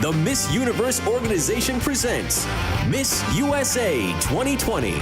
The Miss Universe organization presents Miss USA 2020.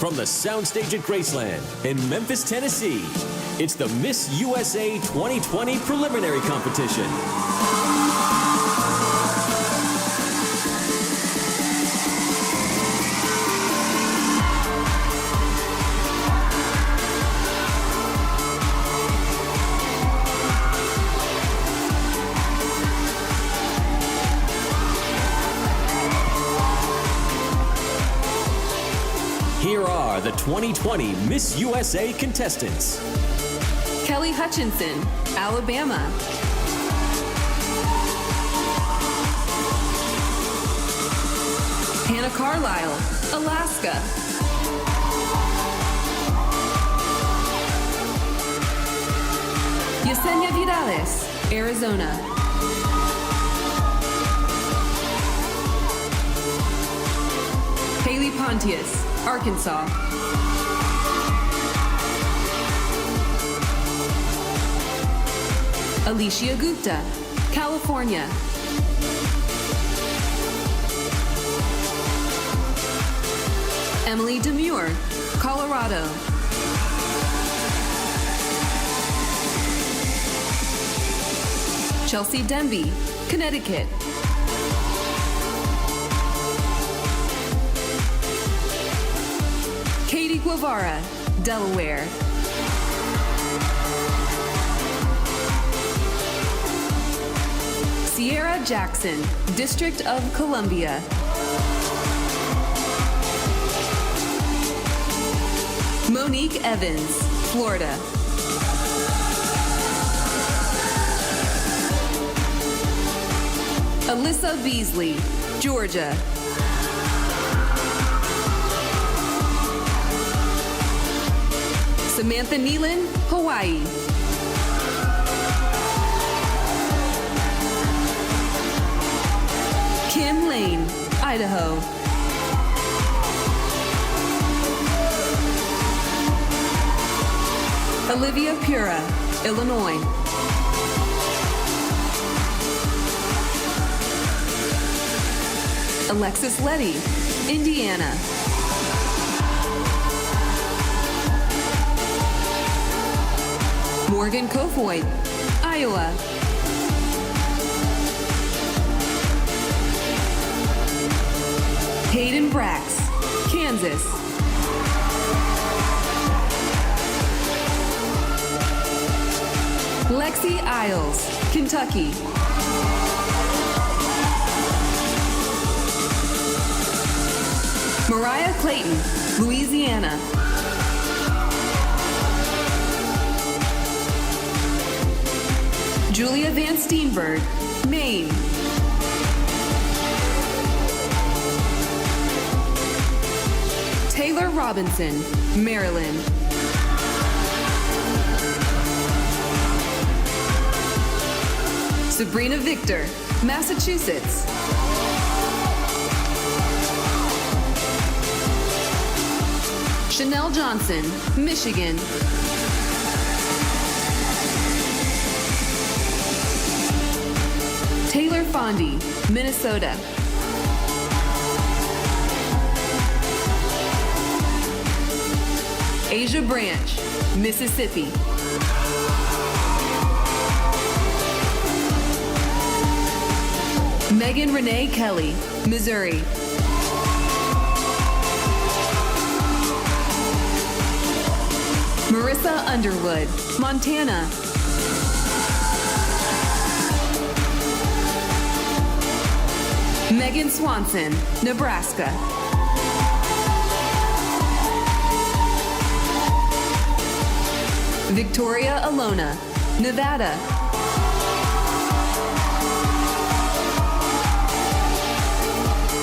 From the soundstage at Graceland in Memphis, Tennessee, it's the Miss USA 2020 preliminary competition. Here are the 2020 Miss USA contestants. Kelly Hutchinson, Alabama. Hannah Carlisle, Alaska. Yesenia Vidales, Arizona. Haley Pontius, Arkansas. Alicia Gupta, California. Emily Demure, Colorado. Chelsea Denby, Connecticut. Katie Guevara, Delaware. Sierra Jackson, District of Columbia. Monique Evans, Florida. Alyssa Beasley, Georgia. Samantha Nealon, Hawaii. Kim Lane, Idaho. Olivia Pura, Illinois. Alexis Letty, Indiana. Morgan Kofoid, Iowa. Hayden Brax, Kansas. Lexi Isles, Kentucky. Mariah Clayton, Louisiana. Julia Van Steenberg, Maine. Taylor Robinson, Maryland. Sabrina Victor, Massachusetts. Chanel Johnson, Michigan. Taylor Fondy, Minnesota. Asia Branch, Mississippi. Megan Renee Kelly, Missouri. Marissa Underwood, Montana. Megan Swanson, Nebraska. Victoria Alona, Nevada.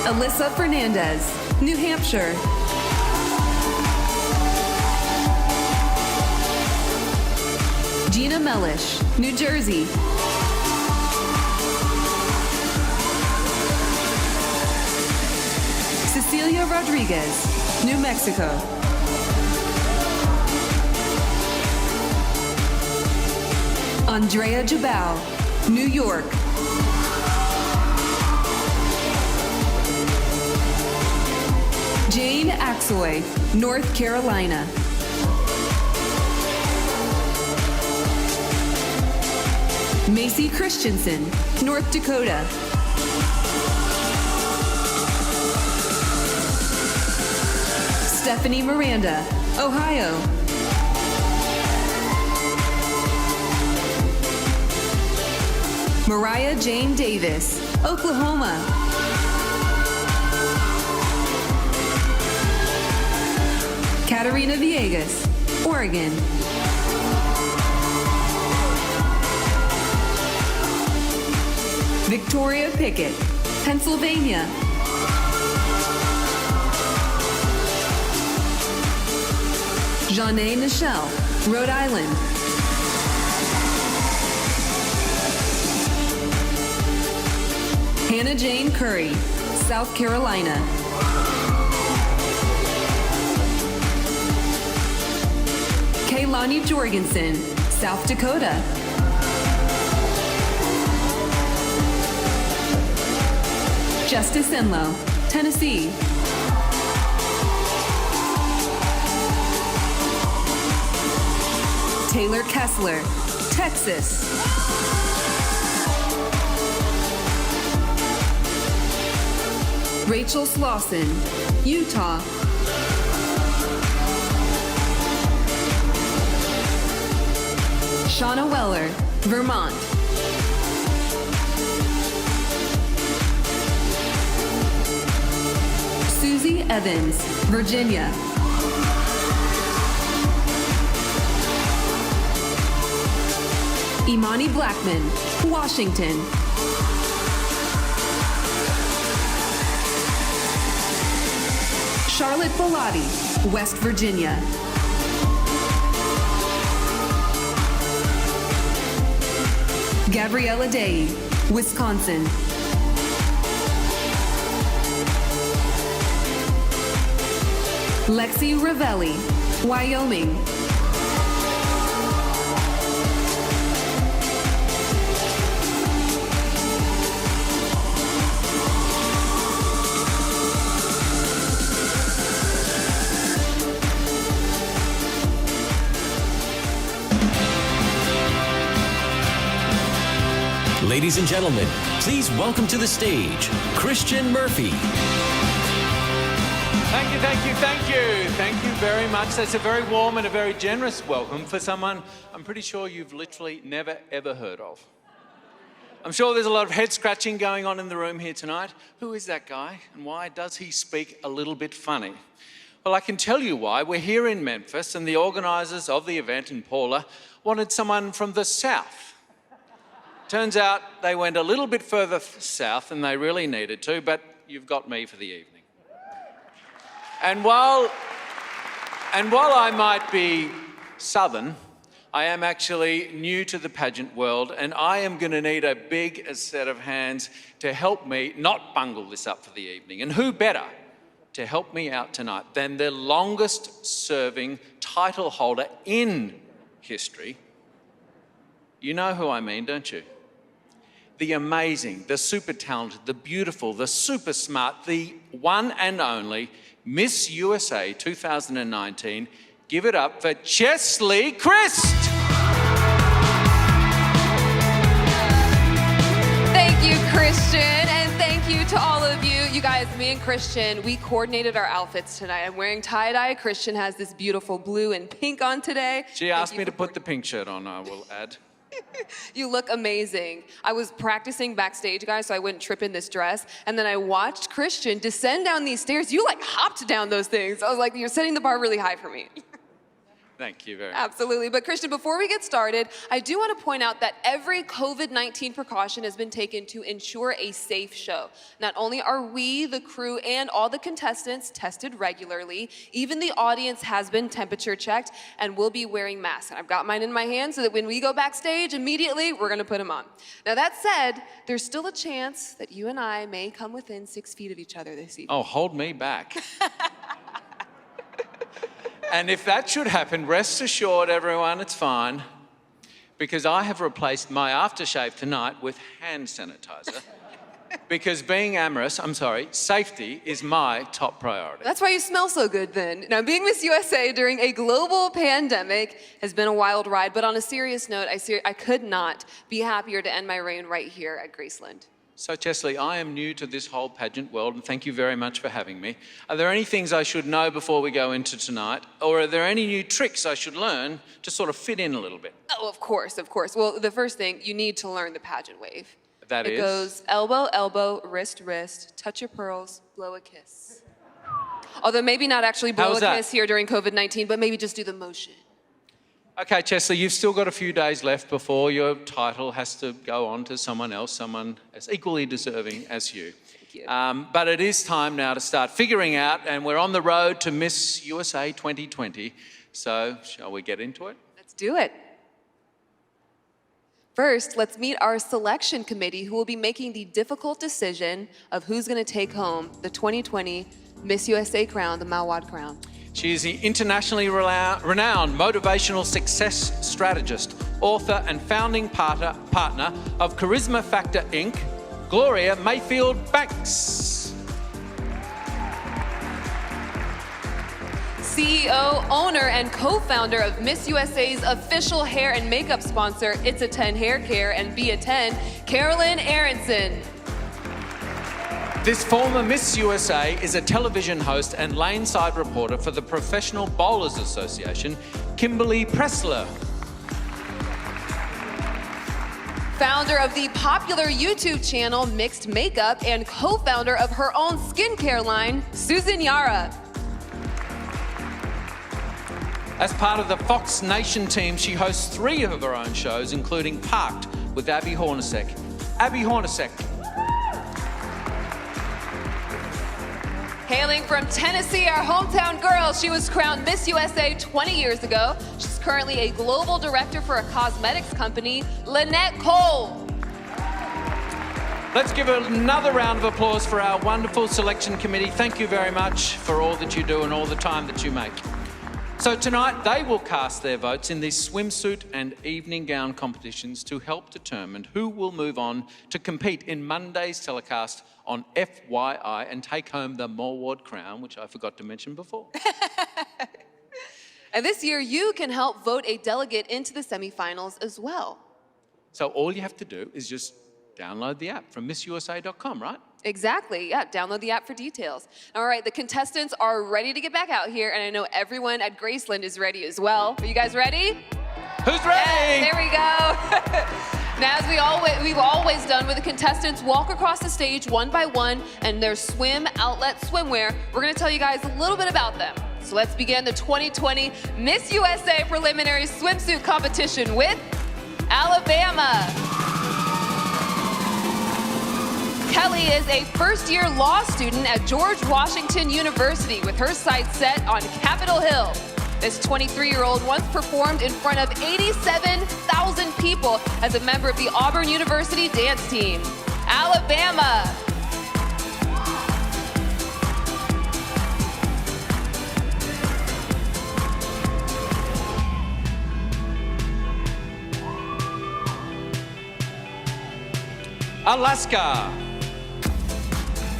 Alyssa Fernandez, New Hampshire. Gina Mellish, New Jersey. Cecilia Rodriguez, New Mexico. Andrea Jabal, New York. Jane Axoy, North Carolina. Macy Christensen, North Dakota. Stephanie Miranda, Ohio. Mariah Jane Davis, Oklahoma. Katarina Villegas, Oregon. Victoria Pickett, Pennsylvania. Janae Nichelle, Rhode Island. Hannah Jane Curry, South Carolina. Kaylani Jorgensen, South Dakota. Justice Enlow, Tennessee. Taylor Kessler, Texas. Rachel Slauson, Utah. Shauna Weller, Vermont. Susie Evans, Virginia. Imani Blackman, Washington. Charlotte Bellotti, West Virginia. Gabriella Day, Wisconsin. Lexi Ravelli, Wyoming. Ladies and gentlemen, please welcome to the stage, Christian Murphy. Thank you, thank you, thank you. Thank you very much. That's a very warm and a very generous welcome for someone I'm pretty sure you've literally never, ever heard of. I'm sure there's a lot of head scratching going on in the room here tonight. Who is that guy and why does he speak a little bit funny? Well, I can tell you why. We're here in Memphis and the organisers of the event in Paula wanted someone from the South. Turns out they went a little bit further south than they really needed to, but you've got me for the evening. And while I might be southern, I am actually new to the pageant world, and I am going to need a big set of hands to help me not bungle this up for the evening. And who better to help me out tonight than the longest serving title holder in history? You know who I mean, don't you? The amazing, the super talented, the beautiful, the super smart, the one and only Miss USA 2019. Give it up for Chesley Christ. Thank you, Christian, and thank you to all of you. You guys, me and Christian, we coordinated our outfits tonight. I'm wearing tie-dye. Christian has this beautiful blue and pink on today. She asked me to put the pink shirt on, I will add. You look amazing. I was practicing backstage, guys, so I wouldn't trip in this dress. And then I watched Christian descend down these stairs. You like hopped down those things. I was like, you're setting the bar really high for me. Thank you very much. Absolutely. But Christian, before we get started, I do want to point out that every COVID-19 precaution has been taken to ensure a safe show. Not only are we, the crew, and all the contestants tested regularly, even the audience has been temperature checked and will be wearing masks. And I've got mine in my hand so that when we go backstage, immediately we're going to put them on. Now that said, there's still a chance that you and I may come within 6 feet of each other this evening. Oh, hold me back. And if that should happen, rest assured, everyone, it's fine, because I have replaced my aftershave tonight with hand sanitizer. Because being amorous, safety is my top priority. That's why you smell so good then. Now, being Miss USA during a global pandemic has been a wild ride, but on a serious note, I could not be happier to end my reign right here at Graceland. So, Chesley, I am new to this whole pageant world, and thank you very much for having me. Are there any things I should know before we go into tonight? Or are there any new tricks I should learn to sort of fit in a little bit? Oh, of course, of course. Well, the first thing, you need to learn the pageant wave. It goes elbow, elbow, wrist, wrist, touch your pearls, blow a kiss. Although maybe not actually blow a kiss here during COVID-19, but maybe just do the motion. Okay, Chesley, you've still got a few days left before your title has to go on to someone else, someone as equally deserving as you. Thank you. But it is time now to start figuring out, and we're on the road to Miss USA 2020. So, shall we get into it? Let's do it. First, let's meet our selection committee who will be making the difficult decision of who's going to take home the 2020 Miss USA crown, the Mawad crown. She is the internationally renowned motivational success strategist, author and founding partner of Charisma Factor Inc., Gloria Mayfield Banks. CEO, owner, and co-founder of Miss USA's official hair and makeup sponsor, It's a 10 Hair Care and Be a 10, Carolyn Aronson. This former Miss USA is a television host and laneside reporter for the Professional Bowlers Association, Kimberly Pressler. Founder of the popular YouTube channel Mixed Makeup and co-founder of her own skincare line, Susan Yara. As part of the Fox Nation team, she hosts 3 of her own shows, including Parked with Abby Hornacek. Abby Hornacek. Hailing from Tennessee, our hometown girl, she was crowned Miss USA 20 years ago. She's currently a global director for a cosmetics company, Lynette Cole. Let's give another round of applause for our wonderful selection committee. Thank you very much for all that you do and all the time that you make. So tonight, they will cast their votes in these swimsuit and evening gown competitions to help determine who will move on to compete in Monday's telecast on FYI and take home the Mawad crown, which I forgot to mention before. And this year, you can help vote a delegate into the semifinals as well. So all you have to do is just download the app from missusa.com, right? Exactly, yeah, download the app for details. All right, the contestants are ready to get back out here, and I know everyone at Graceland is ready as well. Are you guys ready? Who's ready? Yes, there we go. Now, as we've always done, with the contestants walk across the stage one by one and their swim outlet swimwear, we're gonna tell you guys a little bit about them. So let's begin the 2020 Miss USA preliminary swimsuit competition with Alabama. Kelly is a first-year law student at George Washington University with her sights set on Capitol Hill. This 23-year-old once performed in front of 87,000 people as a member of the Auburn University dance team. Alabama. Alaska.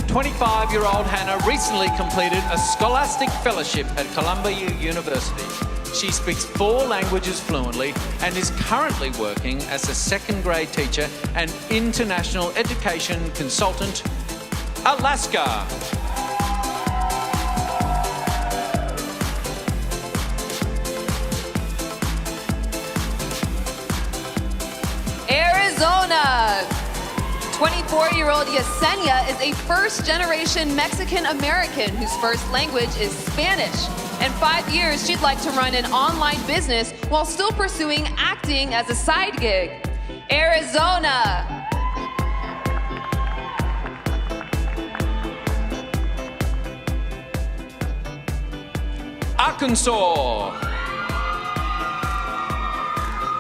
25-year-old Hannah recently completed a scholastic fellowship at Columbia University. She speaks 4 languages fluently and is currently working as a second-grade teacher and international education consultant. Alaska. Arizona. 24-year-old Yesenia is a first-generation Mexican-American whose first language is Spanish. In 5 years, she'd like to run an online business while still pursuing acting as a side gig. Arizona. Arkansas.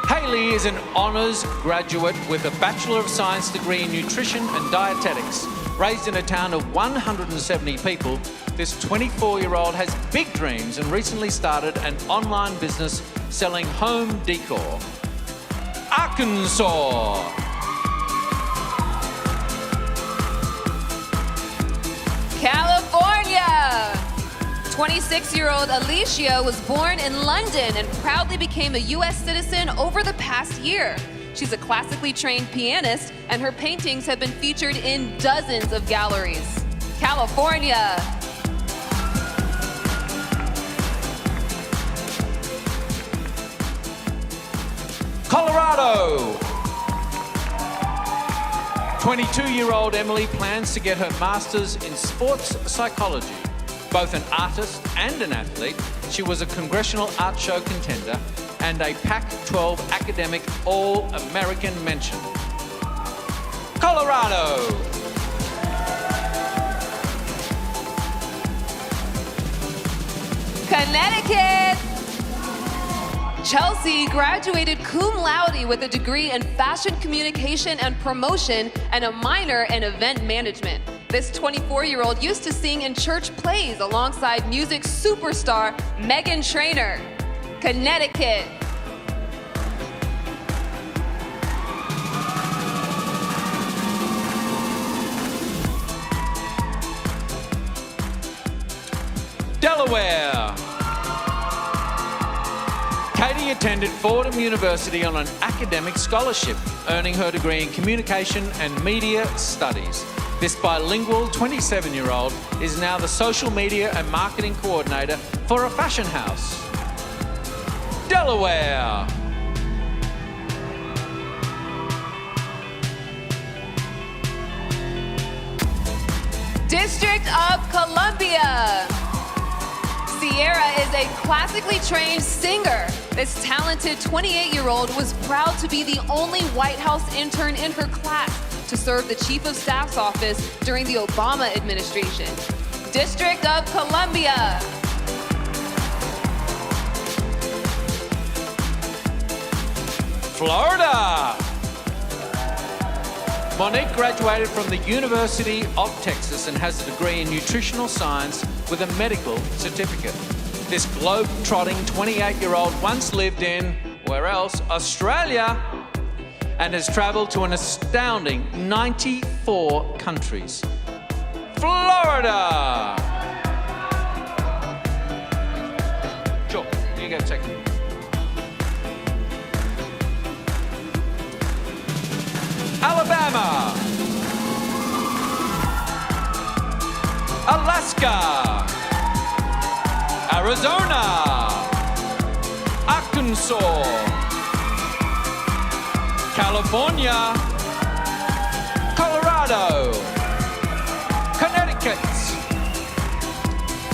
Haley is an honors graduate with a Bachelor of Science degree in nutrition and dietetics. Raised in a town of 170 people, this 24-year-old has big dreams and recently started an online business selling home decor. Arkansas. California. 26-year-old Alicia was born in London and proudly became a U.S. citizen over the past year. She's a classically trained pianist, and her paintings have been featured in dozens of galleries. California. Colorado. 22-year-old Emily plans to get her master's in sports psychology. Both an artist and an athlete, she was a Congressional Art Show contender and a Pac-12 academic All-American mention. Colorado. Connecticut. Chelsea graduated cum laude with a degree in fashion communication and promotion and a minor in event management. This 24-year-old used to sing in church plays alongside music superstar Meghan Trainor. Connecticut. Delaware. Katie attended Fordham University on an academic scholarship, earning her degree in communication and media studies. This bilingual 27-year-old is now the social media and marketing coordinator for a fashion house. Delaware. District of Columbia. Sierra is a classically trained singer. This talented 28-year-old was proud to be the only White House intern in her class to serve the Chief of Staff's office during the Obama administration. District of Columbia. Florida. Monique graduated from the University of Texas and has a degree in nutritional science with a medical certificate. This globe-trotting 28-year-old once lived in, where else? Australia, and has traveled to an astounding 94 countries. Florida. Sure, you go second. Alabama. Alaska. Arizona. Arkansas. California. Colorado. Connecticut.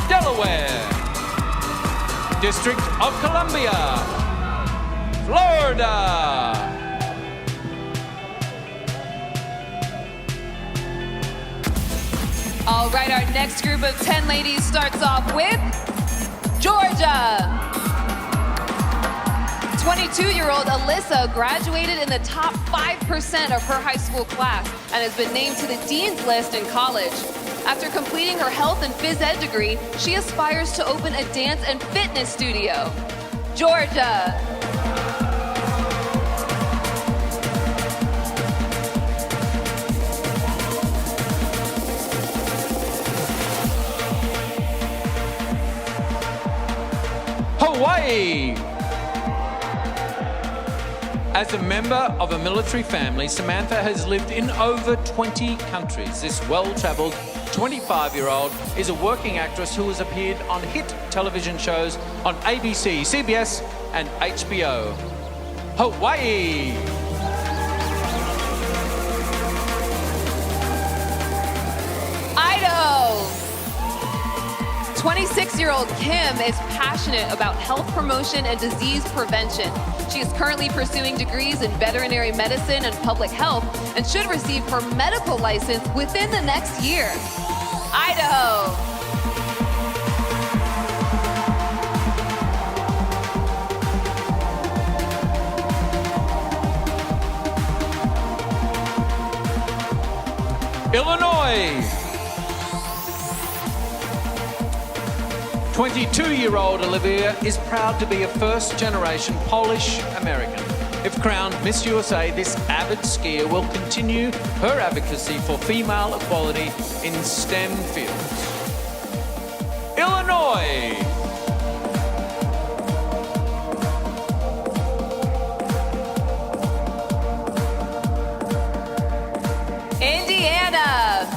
Delaware. District of Columbia. Florida. All right, our next group of 10 ladies starts off with Georgia. 22-year-old Alyssa graduated in the top 5% of her high school class and has been named to the Dean's List in college. After completing her health and phys ed degree, she aspires to open a dance and fitness studio. Georgia. Hawaii. As a member of a military family, Samantha has lived in over 20 countries. This well-traveled 25-year-old is a working actress who has appeared on hit television shows on ABC, CBS, and HBO. Hawaii. 26-year-old Kim is passionate about health promotion and disease prevention. She is currently pursuing degrees in veterinary medicine and public health and should receive her medical license within the next year. Idaho. Illinois. 22-year-old Olivia is proud to be a first-generation Polish-American. If crowned Miss USA, this avid skier will continue her advocacy for female equality in STEM fields. Illinois. Indiana.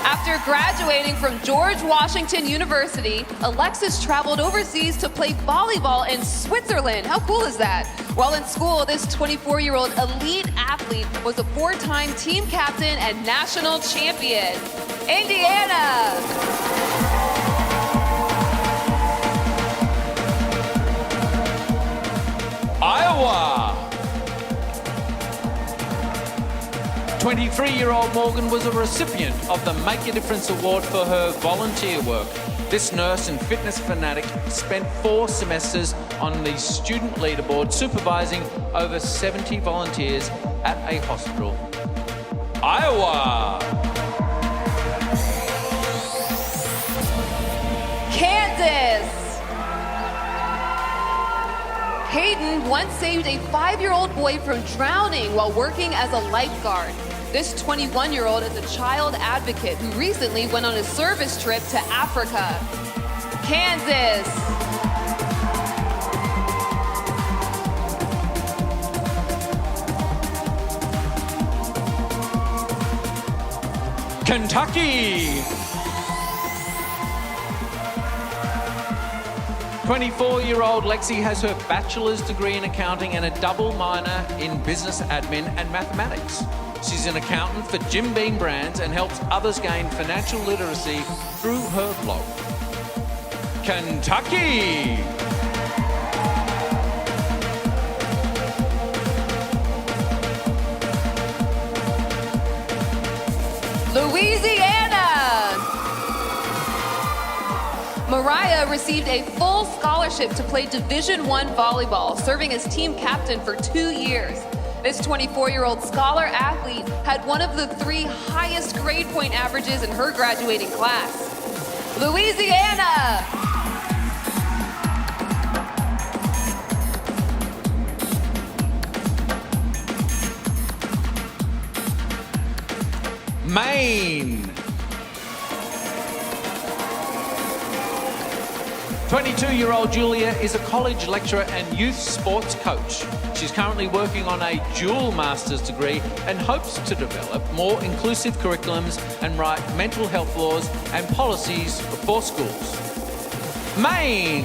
After graduating from George Washington University, Alexis traveled overseas to play volleyball in Switzerland. How cool is that? While in school, this 24-year-old elite athlete was a four-time team captain and national champion. Indiana. Iowa. 23-year-old Morgan was a recipient of the Make a Difference Award for her volunteer work. This nurse and fitness fanatic spent 4 semesters on the student leaderboard supervising over 70 volunteers at a hospital. Iowa. Kansas. Hayden once saved a 5-year-old boy from drowning while working as a lifeguard. This 21-year-old is a child advocate who recently went on a service trip to Africa. Kansas. Kentucky. 24-year-old Lexi has her bachelor's degree in accounting and a double minor in business admin and mathematics. She's an accountant for Jim Beam Brands and helps others gain financial literacy through her blog. Kentucky. Louisiana. Mariah received a full scholarship to play Division I volleyball, serving as team captain for 2 years. This 24-year-old scholar athlete had one of the 3 highest grade point averages in her graduating class. Louisiana. Maine. 22-year-old Julia is a college lecturer and youth sports coach. She's currently working on a dual master's degree and hopes to develop more inclusive curriculums and write mental health laws and policies for schools. Maine.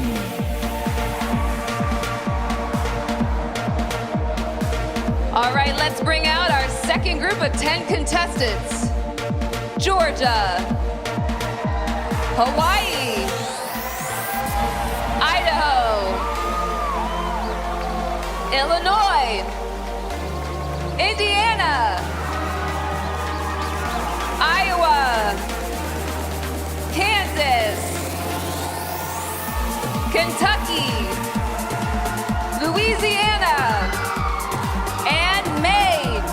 All right, let's bring out our second group of 10 contestants. Georgia, Hawaii, Idaho, Illinois, Indiana, Iowa, Kansas, Kentucky, Louisiana, and Maine.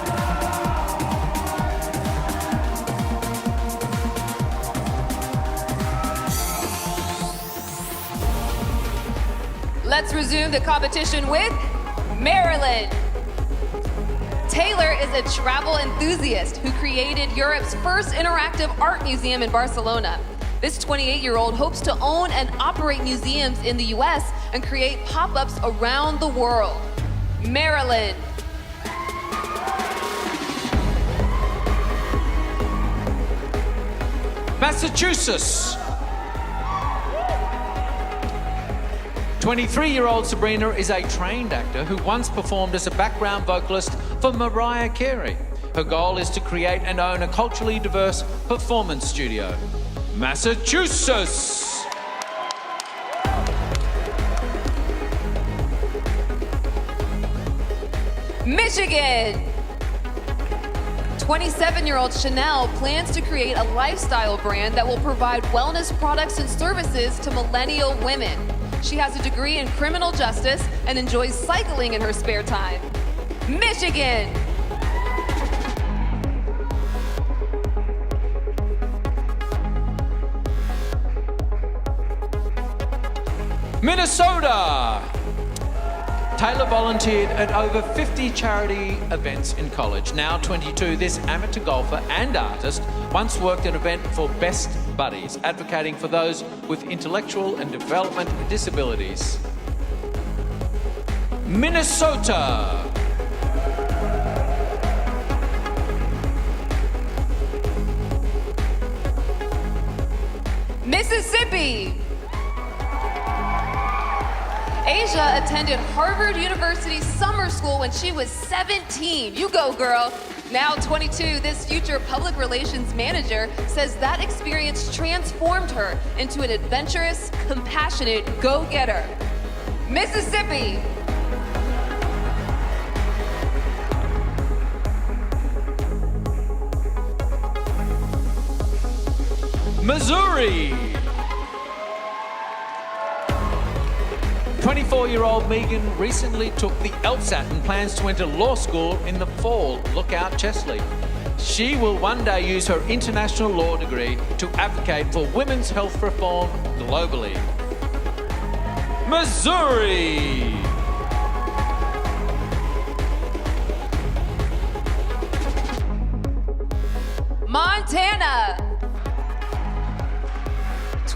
Let's resume the competition with Maryland. Taylor is a travel enthusiast who created Europe's first interactive art museum in Barcelona. This 28-year-old hopes to own and operate museums in the US and create pop-ups around the world. Maryland. Massachusetts. 23-year-old Sabrina is a trained actor who once performed as a background vocalist for Mariah Carey. Her goal is to create and own a culturally diverse performance studio. Massachusetts. Michigan. 27-year-old Chanel plans to create a lifestyle brand that will provide wellness products and services to millennial women. She has a degree in criminal justice and enjoys cycling in her spare time. Michigan. Minnesota. Taylor volunteered at over 50 charity events in college. Now 22, this amateur golfer and artist once worked at an event for Best Buddies, advocating for those with intellectual and development disabilities. Minnesota. Mississippi. Asia attended Harvard University summer school when she was 17. You go, girl. Now 22, this future public relations manager says that experience transformed her into an adventurous, compassionate go-getter. Mississippi. Missouri. 24-year-old Megan recently took the LSAT and plans to enter law school in the fall. Look out, Chesley. She will one day use her international law degree to advocate for women's health reform globally. Missouri. Montana.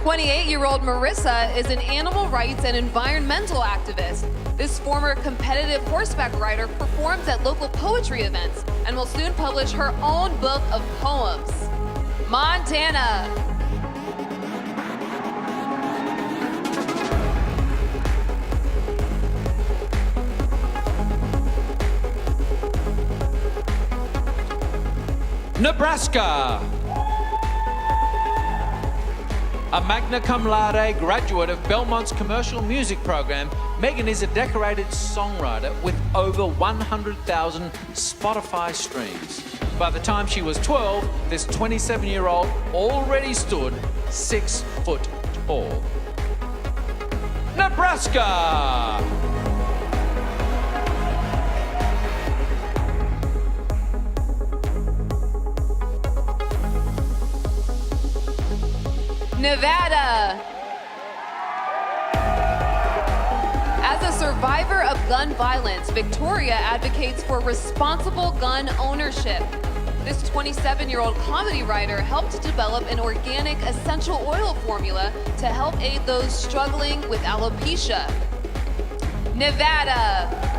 28-year-old Marissa is an animal rights and environmental activist. This former competitive horseback rider performs at local poetry events and will soon publish her own book of poems. Montana. Nebraska. A magna cum laude graduate of Belmont's commercial music program, Megan is a decorated songwriter with over 100,000 Spotify streams. By the time she was 12, this 27-year-old already stood 6 foot tall. Nebraska! Nevada. As a survivor of gun violence, Victoria advocates for responsible gun ownership. This 27-year-old comedy writer helped develop an organic essential oil formula to help aid those struggling with alopecia. Nevada.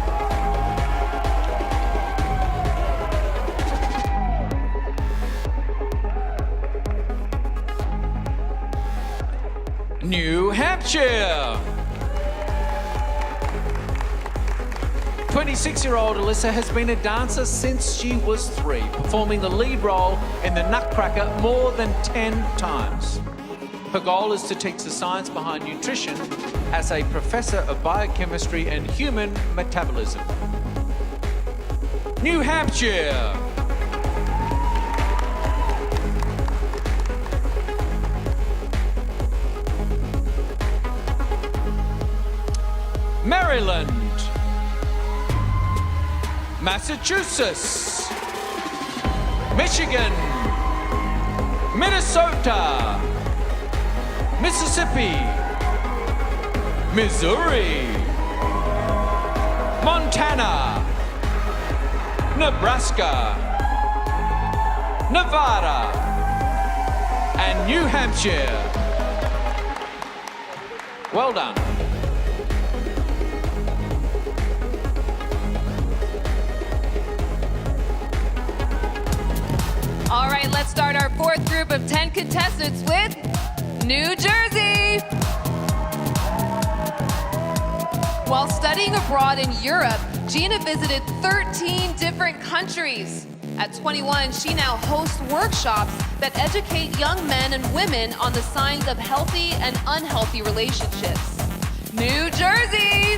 New Hampshire. 26-year-old Alyssa has been a dancer since she was 3, performing the lead role in the Nutcracker more than 10 times. Her goal is to teach the science behind nutrition as a professor of biochemistry and human metabolism. New Hampshire. Maryland. Massachusetts. Michigan. Minnesota. Mississippi. Missouri. Montana. Nebraska. Nevada. And New Hampshire. Well done. All right, let's start our fourth group of 10 contestants with New Jersey. While studying abroad in Europe, Gina visited 13 different countries. At 21, she now hosts workshops that educate young men and women on the signs of healthy and unhealthy relationships. New Jersey!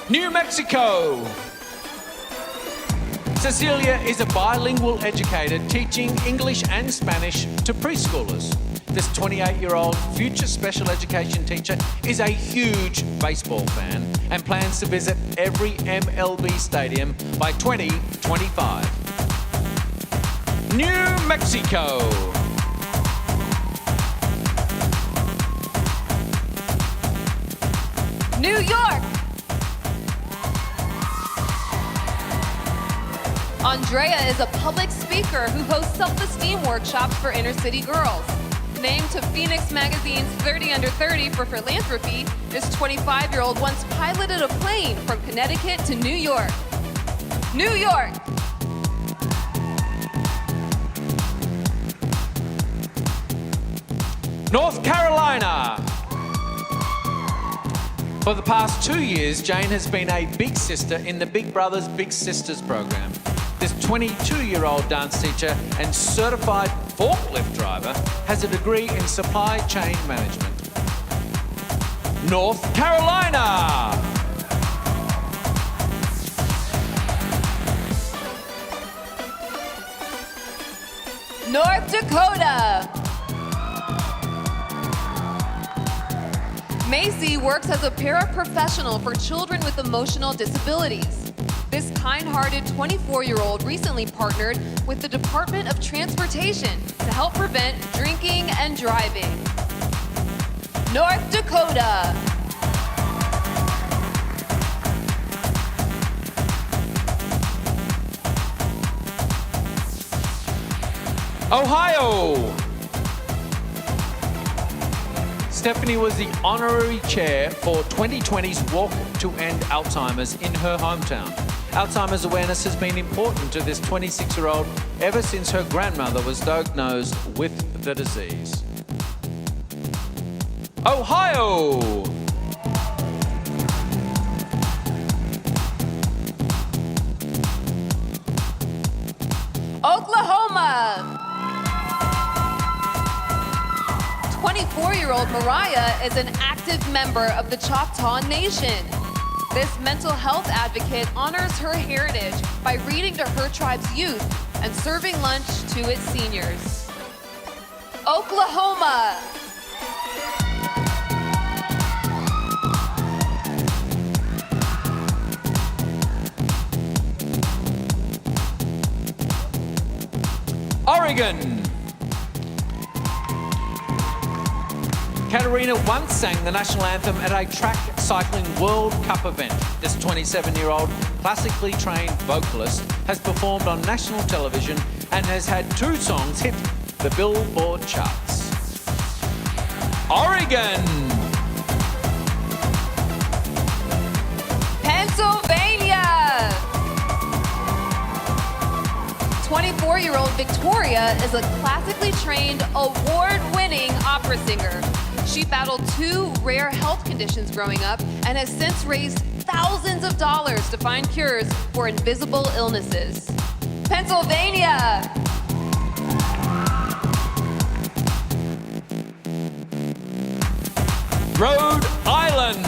New Mexico. Cecilia is a bilingual educator teaching English and Spanish to preschoolers. This 28-year-old future special education teacher is a huge baseball fan and plans to visit every MLB stadium by 2025. New Mexico. New York! Andrea is a public speaker who hosts self-esteem workshops for inner-city girls. Named to Phoenix Magazine's 30 Under 30 for philanthropy, this 25-year-old once piloted a plane from Connecticut to New York. New York! North Carolina. For the past 2 years, Jane has been a big sister in the Big Brothers Big Sisters program. This 22-year-old dance teacher and certified forklift driver has a degree in supply chain management. North Carolina. North Dakota. Macy works as a paraprofessional for children with emotional disabilities. This kind-hearted 24-year-old recently partnered with the Department of Transportation to help prevent drinking and driving. North Dakota. Ohio. Stephanie was the honorary chair for 2020's Walk to End Alzheimer's in her hometown. Alzheimer's awareness has been important to this 26-year-old ever since her grandmother was diagnosed with the disease. Ohio. Oklahoma. 24-year-old Mariah is an active member of the Choctaw Nation. This mental health advocate honors her heritage by reading to her tribe's youth and serving lunch to its seniors. Oklahoma. Oregon. Katerina once sang the national anthem at a track cycling World Cup event. This 27-year-old classically trained vocalist has performed on national television and has had 2 songs hit the Billboard charts. Oregon. Pennsylvania. 24-year-old Victoria is a classically trained, award-winning opera singer. She battled 2 rare health conditions growing up and has since raised thousands of dollars to find cures for invisible illnesses. Pennsylvania. Rhode Island.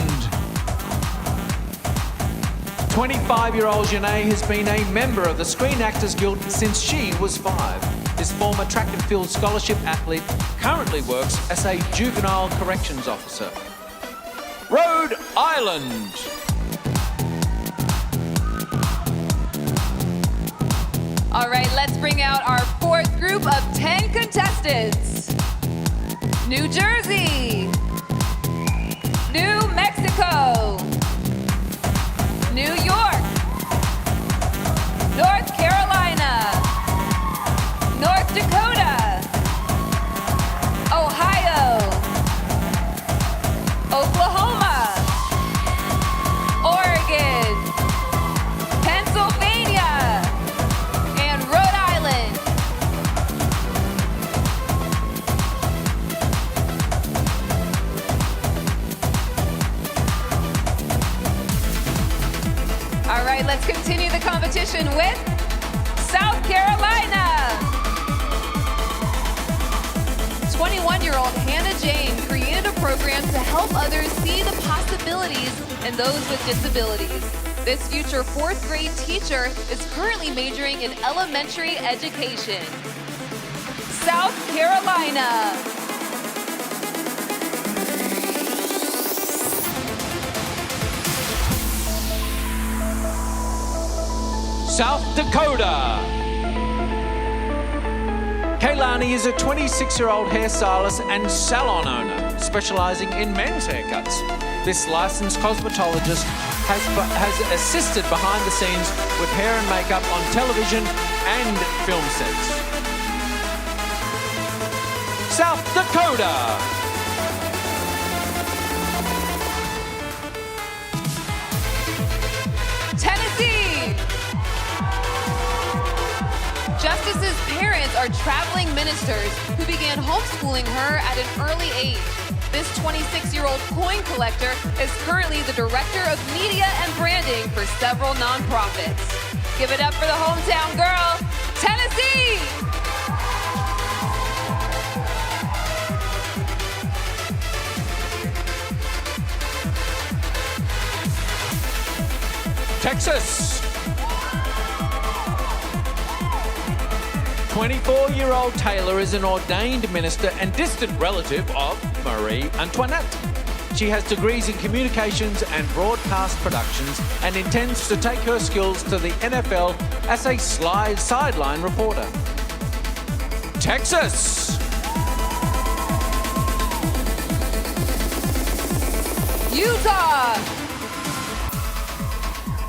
25-year-old Janae has been a member of the Screen Actors Guild since she was 5. This former track and field scholarship athlete currently works as a juvenile corrections officer. Rhode Island. All right, let's bring out our 4th group of 10 contestants. New Jersey. New Mexico. New York. North Carolina. North Dakota. Ohio. Oklahoma. Oregon. Pennsylvania. And Rhode Island. competition with South Carolina. 21-year-old Hannah Jane created a program to help others see the possibilities in those with disabilities. This future fourth grade teacher is currently majoring in elementary education. South Carolina. South Dakota. Kaylani is a 26-year-old hairstylist and salon owner, specializing in men's haircuts. This licensed cosmetologist has assisted behind the scenes with hair and makeup on television and film sets. South Dakota. Tennessee. Justice's parents are traveling ministers who began homeschooling her at an early age. This 26-year-old coin collector is currently the director of media and branding for several nonprofits. Give it up for the hometown girl, Tennessee! Texas. 24-year-old Taylor is an ordained minister and distant relative of Marie Antoinette. She has degrees in communications and broadcast productions and intends to take her skills to the NFL as a sideline reporter. Texas. Utah.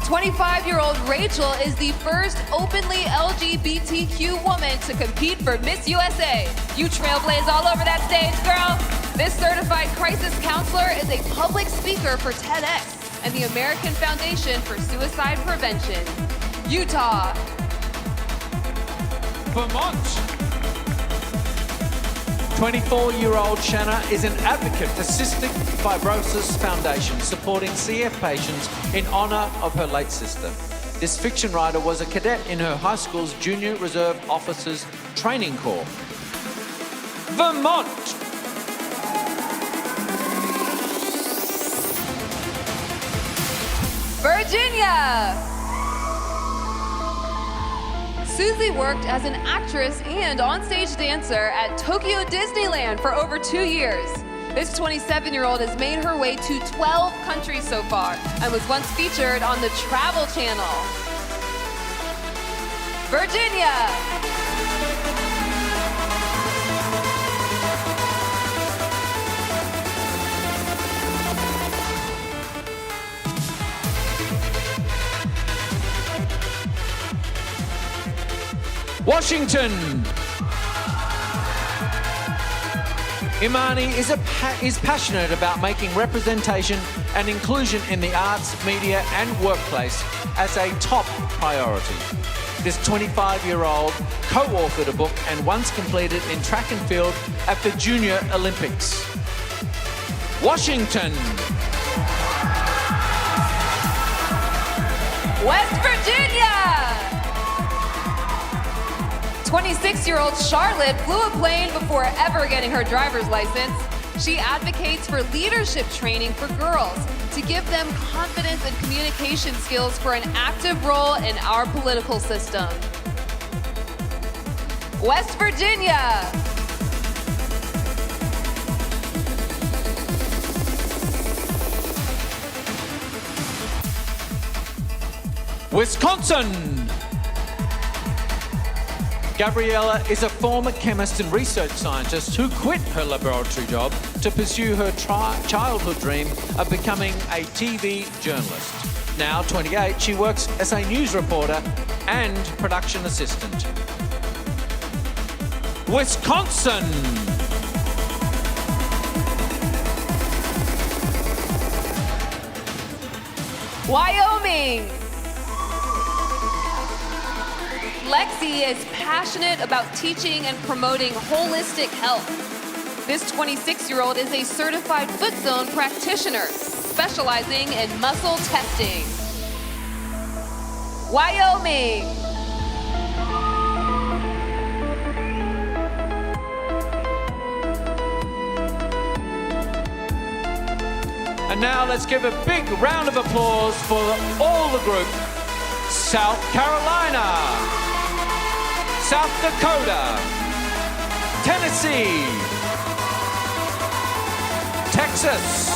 25-year-old Rachel is the first openly LGBTQ woman to compete for Miss USA. You trailblaze all over that stage, girl. This certified crisis counselor is a public speaker for TEDx and the American Foundation for Suicide Prevention. Utah. Vermont. 24-year-old Shanna is an advocate for Cystic Fibrosis Foundation, supporting CF patients in honor of her late sister. This fiction writer was a cadet in her high school's Junior Reserve Officers Training Corps. Vermont. Virginia. Susie worked as an actress and onstage dancer at Tokyo Disneyland for over 2 years. This 27-year-old has made her way to 12 countries so far and was once featured on the Travel Channel. Virginia. Washington. Imani is passionate about making representation and inclusion in the arts, media, and workplace as a top priority. This 25-year-old co-authored a book and once competed in track and field at the Junior Olympics. Washington. West Virginia. 26-year-old Charlotte flew a plane before ever getting her driver's license. She advocates for leadership training for girls to give them confidence and communication skills for an active role in our political system. West Virginia. Wisconsin. Gabriella is a former chemist and research scientist who quit her laboratory job to pursue her childhood dream of becoming a TV journalist. Now 28, she works as a news reporter and production assistant. Wisconsin. Wyoming. Lexi is passionate about teaching and promoting holistic health. This 26-year-old is a certified foot zone practitioner, specializing in muscle testing. Wyoming. And now let's give a big round of applause for all the group. South Carolina, South Dakota, Tennessee, Texas,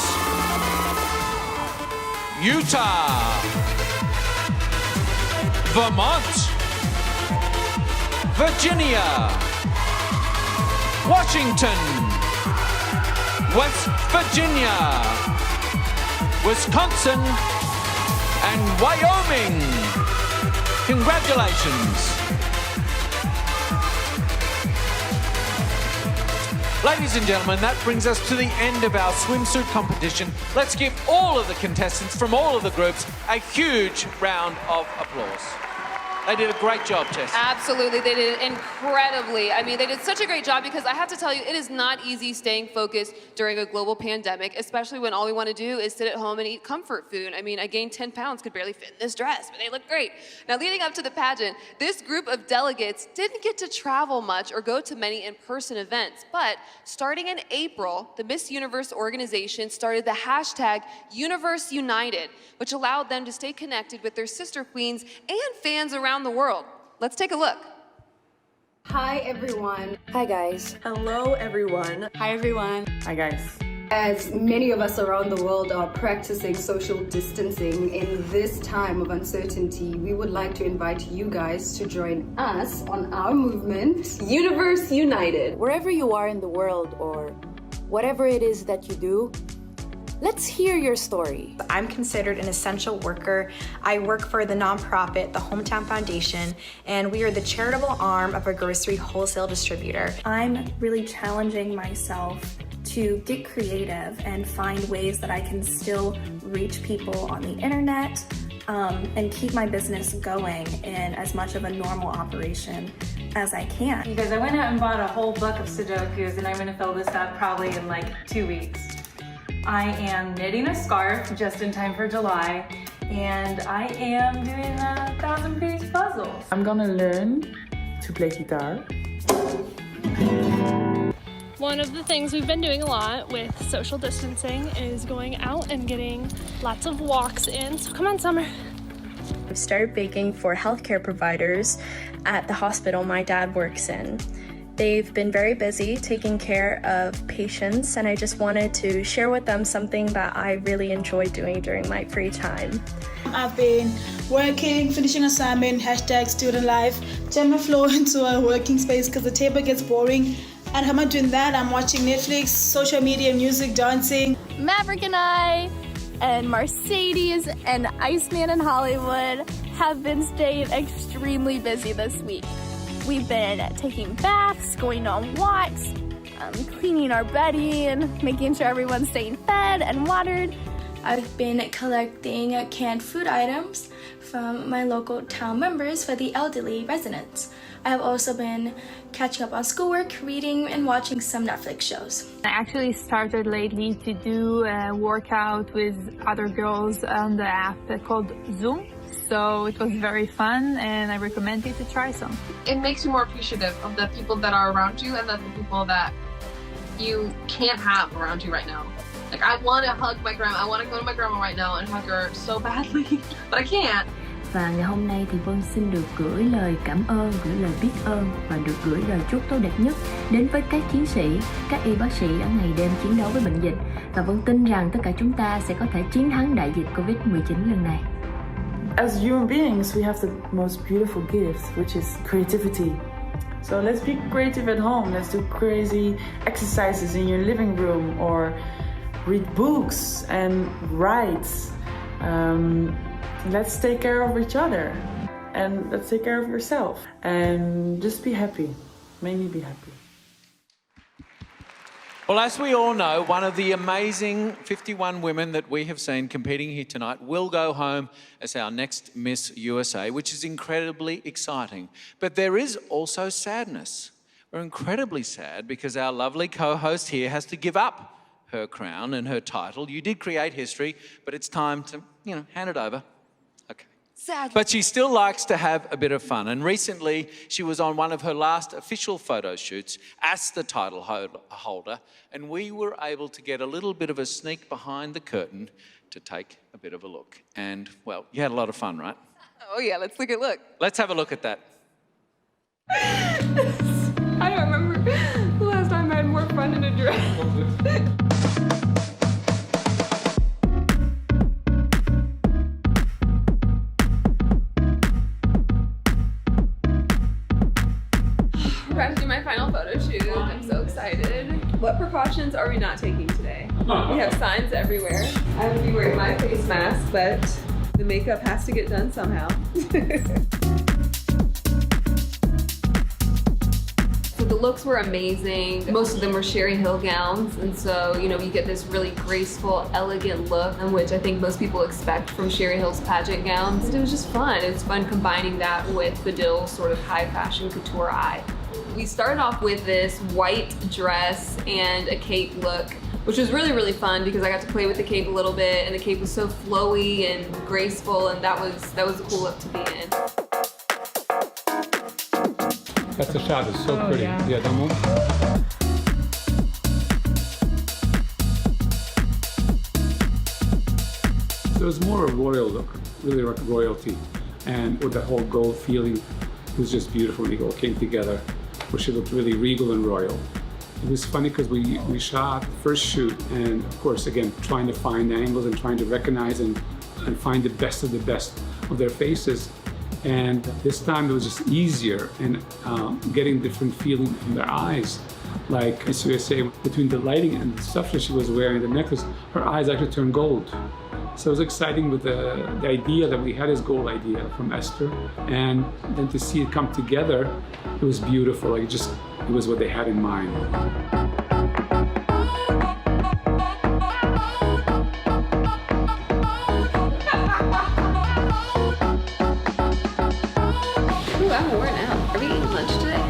Utah, Vermont, Virginia, Washington, West Virginia, Wisconsin, and Wyoming. Congratulations. Ladies and gentlemen, that brings us to the end of our swimsuit competition. Let's give all of the contestants from all of the groups a huge round of applause. They did a great job, Tess. Absolutely, they did incredibly. I mean, they did such a great job because I have to tell you, it is not easy staying focused during a global pandemic, especially when all we want to do is sit at home and eat comfort food. I mean, I gained 10 pounds, could barely fit in this dress, but they look great. Now, leading up to the pageant, this group of delegates didn't get to travel much or go to many in-person events, but starting in April, the Miss Universe organization started the hashtag Universe United, which allowed them to stay connected with their sister queens and fans around the world. Let's take a look. Hi everyone. Hi guys. Hello everyone. Hi everyone. Hi guys. As many of us around the world are practicing social distancing in this time of uncertainty, we would like to invite you guys to join us on our movement, Universe United. Wherever you are in the world or whatever it is that you do, let's hear your story. I'm considered an essential worker. I work for the nonprofit, the Hometown Foundation, and we are the charitable arm of a grocery wholesale distributor. I'm really challenging myself to get creative and find ways that I can still reach people on the internet and keep my business going in as much of a normal operation as I can. You guys, I went out and bought a whole book of Sudokus and I'm gonna fill this up probably in like 2 weeks. I am knitting a scarf just in time for July, and I am doing a 1,000-piece puzzle. I'm gonna learn to play guitar. One of the things we've been doing a lot with social distancing is going out and getting lots of walks in. So come on, Summer. I've started baking for healthcare providers at the hospital my dad works in. They've been very busy taking care of patients, and I just wanted to share with them something that I really enjoy doing during my free time. I've been working, finishing assignment, #student life, turn my floor into a working space because the table gets boring. And how am I doing that? I'm watching Netflix, social media, music, dancing. Maverick and I and Mercedes and Iceman in Hollywood have been staying extremely busy this week. We've been taking baths, going on walks, cleaning our bedding, making sure everyone's staying fed and watered. I've been collecting canned food items from my local town members for the elderly residents. I have also been catching up on schoolwork, reading, and watching some Netflix shows. I actually started lately to do a workout with other girls on the app called Zoom. So it was very fun, and I recommend you to try some. It makes you more appreciative of the people that are around you and the people that you can't have around you right now. Like, I want to hug my grandma. I want to go to my grandma right now and hug her so badly, but I can't. Và ngày hôm nay thì Vân xin được gửi lời cảm ơn, gửi lời biết ơn và được gửi lời chúc tốt đẹp nhất đến với các chiến sĩ, các y bác sĩ đã ngày đêm chiến đấu với bệnh dịch. Và Vân tin rằng tất cả chúng ta sẽ có thể chiến thắng đại dịch Covid-19 lần này. As human beings, we have the most beautiful gift, which is creativity. So let's be creative at home. Let's do crazy exercises in your living room or read books and write. Let's take care of each other and let's take care of yourself and just be happy. Make me be happy. Well, as we all know, one of the amazing 51 women that we have seen competing here tonight will go home as our next Miss USA, which is incredibly exciting. But there is also sadness. We're incredibly sad because our lovely co-host here has to give up her crown and her title. You did create history, but it's time to, hand it over. Okay. Sadly. But she still likes to have a bit of fun. And recently, she was on one of her last official photo shoots as the title holder, and we were able to get a little bit of a sneak behind the curtain to take a bit of a look. And, well, you had a lot of fun, right? Oh yeah, let's take a look. Let's have a look at that. I don't remember the last time I had more fun in a dress. About to do my final photo shoot. I'm so excited. What precautions are we not taking today? We have signs everywhere. I have to be wearing my face mask, but the makeup has to get done somehow. So the looks were amazing. Most of them were Sherry Hill gowns, and so, you know, you get this really graceful, elegant look, which I think most people expect from Sherry Hill's pageant gowns. It was just fun. It was fun combining that with Badill's sort of high fashion couture eye. We started off with this white dress and a cape look, which was really, really fun because I got to play with the cape a little bit, and the cape was so flowy and graceful, and that was a cool look to be in. That's the shot. It's so pretty. Yeah, don't move. So it was more a royal look, really like royalty, and with the whole gold feeling, it was just beautiful. They all came together, where she looked really regal and royal. It was funny because we shot the first shoot, and of course, again, trying to find angles and trying to recognize and find the best of their faces. And this time it was just easier, and getting different feeling from their eyes. Like Miss USA, between the lighting and the stuff that she was wearing, the necklace, her eyes actually turned gold. So it was exciting with the idea that we had this gold idea from Esther, and then to see it come together, it was beautiful. Like it was what they had in mind. Ooh, I'm worn out. Are we eating lunch today?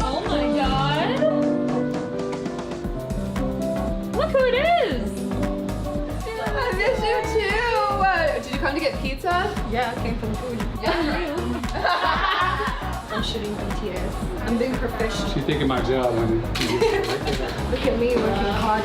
Oh my god! Look who it is! I miss you too! Did you come to get pizza? Yeah, I came from food. I'm shooting BTS. I'm being professional. She's taking my job, honey. Look at me working hard.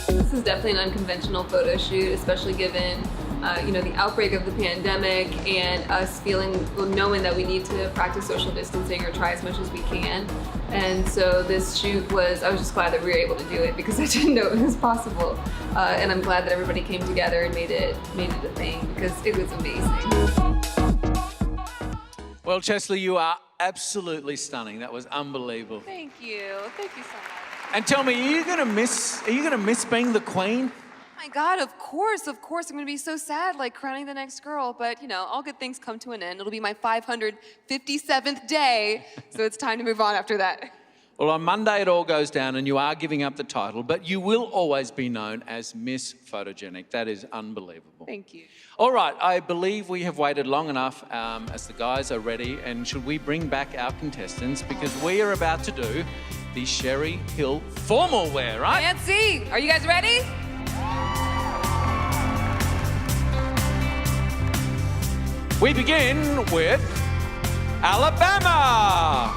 This is definitely an unconventional photo shoot, especially given the outbreak of the pandemic and us knowing that we need to practice social distancing or try as much as we can. And so this shoot I was just glad that we were able to do it because I didn't know it was possible. And I'm glad that everybody came together and made it a thing because it was amazing. Well, Chesley, you are absolutely stunning. That was unbelievable. Thank you. Thank you so much. And tell me, are you gonna miss being the queen? My God, of course. I'm gonna be so sad, like crowning the next girl, but all good things come to an end. It'll be my 557th day, so it's time to move on after that. Well, on Monday it all goes down and you are giving up the title, but you will always be known as Miss Photogenic. That is unbelievable. Thank you. All right, I believe we have waited long enough as the guys are ready, and should we bring back our contestants because we are about to do the Sherry Hill formal wear, right? Nancy, are you guys ready? We begin with Alabama.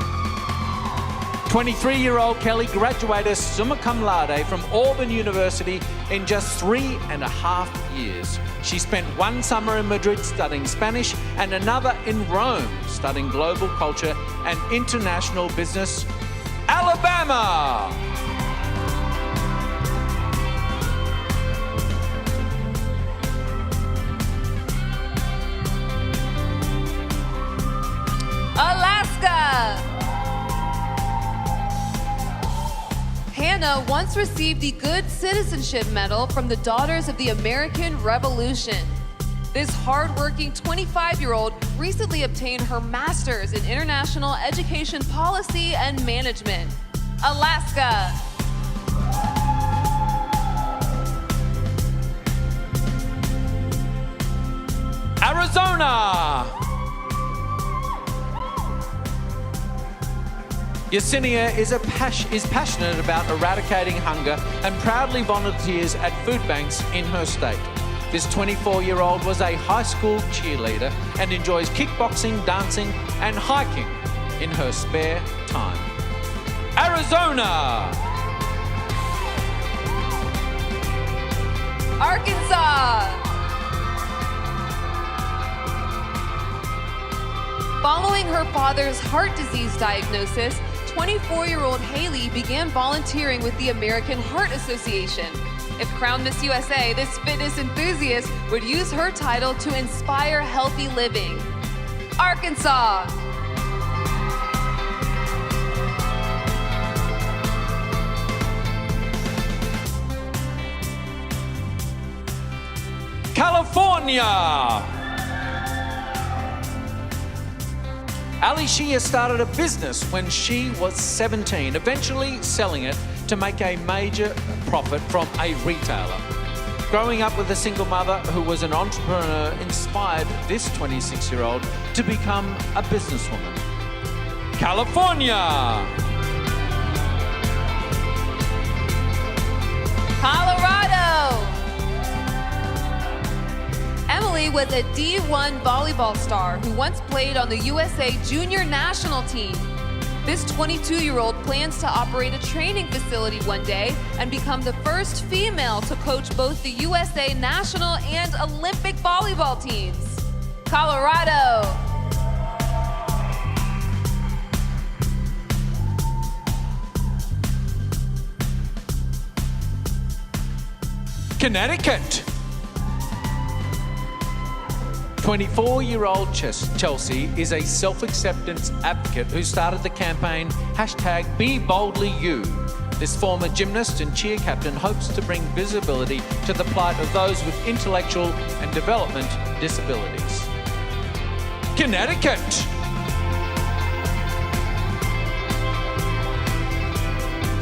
23-year-old Kelly graduated summa cum laude from Auburn University in just 3.5 years. She spent one summer in Madrid studying Spanish and another in Rome studying global culture and international business. Alabama! Alaska! Hannah once received the Good Citizenship Medal from the Daughters of the American Revolution. This hardworking 25-year-old recently obtained her master's in international education policy and management. Alaska. Arizona. Yesenia is passionate about eradicating hunger and proudly volunteers at food banks in her state. This 24-year-old was a high school cheerleader and enjoys kickboxing, dancing, and hiking in her spare time. Arizona. Arkansas. Following her father's heart disease diagnosis, 24-year-old Haley began volunteering with the American Heart Association. If crowned Miss USA, this fitness enthusiast would use her title to inspire healthy living. Arkansas. California. Ali Shia started a business when she was 17, eventually selling it to make a major profit from a retailer. Growing up with a single mother who was an entrepreneur inspired this 26-year-old to become a businesswoman. California. Colorado. Emily was a D1 volleyball star who once played on the USA Junior National Team. This 22-year-old plans to operate a training facility one day and become the first female to coach both the USA National and Olympic volleyball teams. Colorado. Connecticut. 24-year-old Chelsea is a self-acceptance advocate who started the campaign #BeBoldlyYou. This former gymnast and cheer captain hopes to bring visibility to the plight of those with intellectual and development disabilities. Connecticut.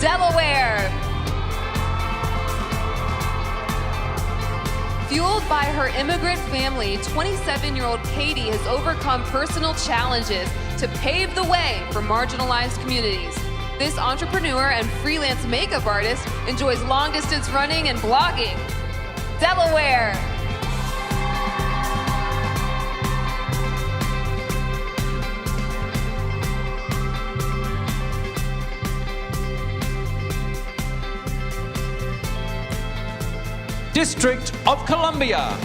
Delaware. Fueled by her immigrant family, 27-year-old Katie has overcome personal challenges to pave the way for marginalized communities. This entrepreneur and freelance makeup artist enjoys long-distance running and blogging. Delaware. District of Columbia.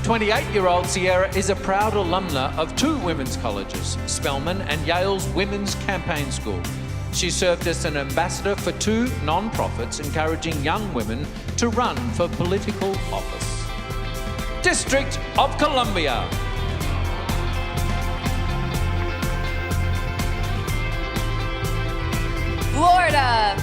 28-year-old Sierra is a proud alumna of two women's colleges, Spelman and Yale's Women's Campaign School. She served as an ambassador for two non-profits encouraging young women to run for political office. District of Columbia. Florida.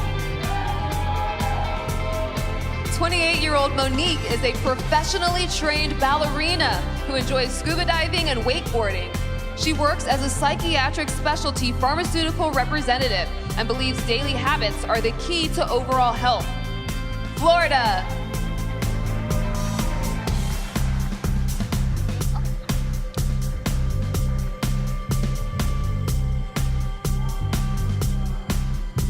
28-year-old Monique is a professionally trained ballerina who enjoys scuba diving and wakeboarding. She works as a psychiatric specialty pharmaceutical representative and believes daily habits are the key to overall health. Florida.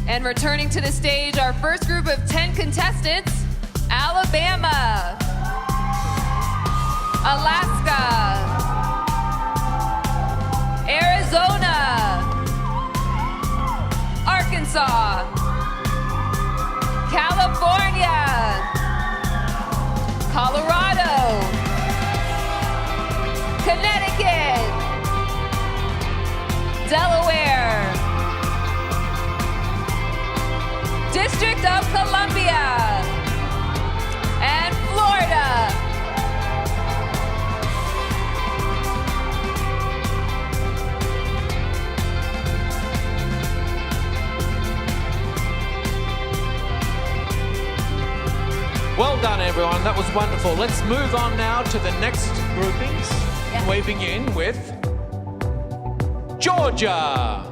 And returning to the stage, our first group of 10 contestants. Alabama, Alaska, Arizona, Arkansas, California, Colorado, Connecticut, Delaware, District of Columbia, and Florida. Well done, everyone. That was wonderful. Let's move on now to the next groupings. Yeah. We begin with Georgia.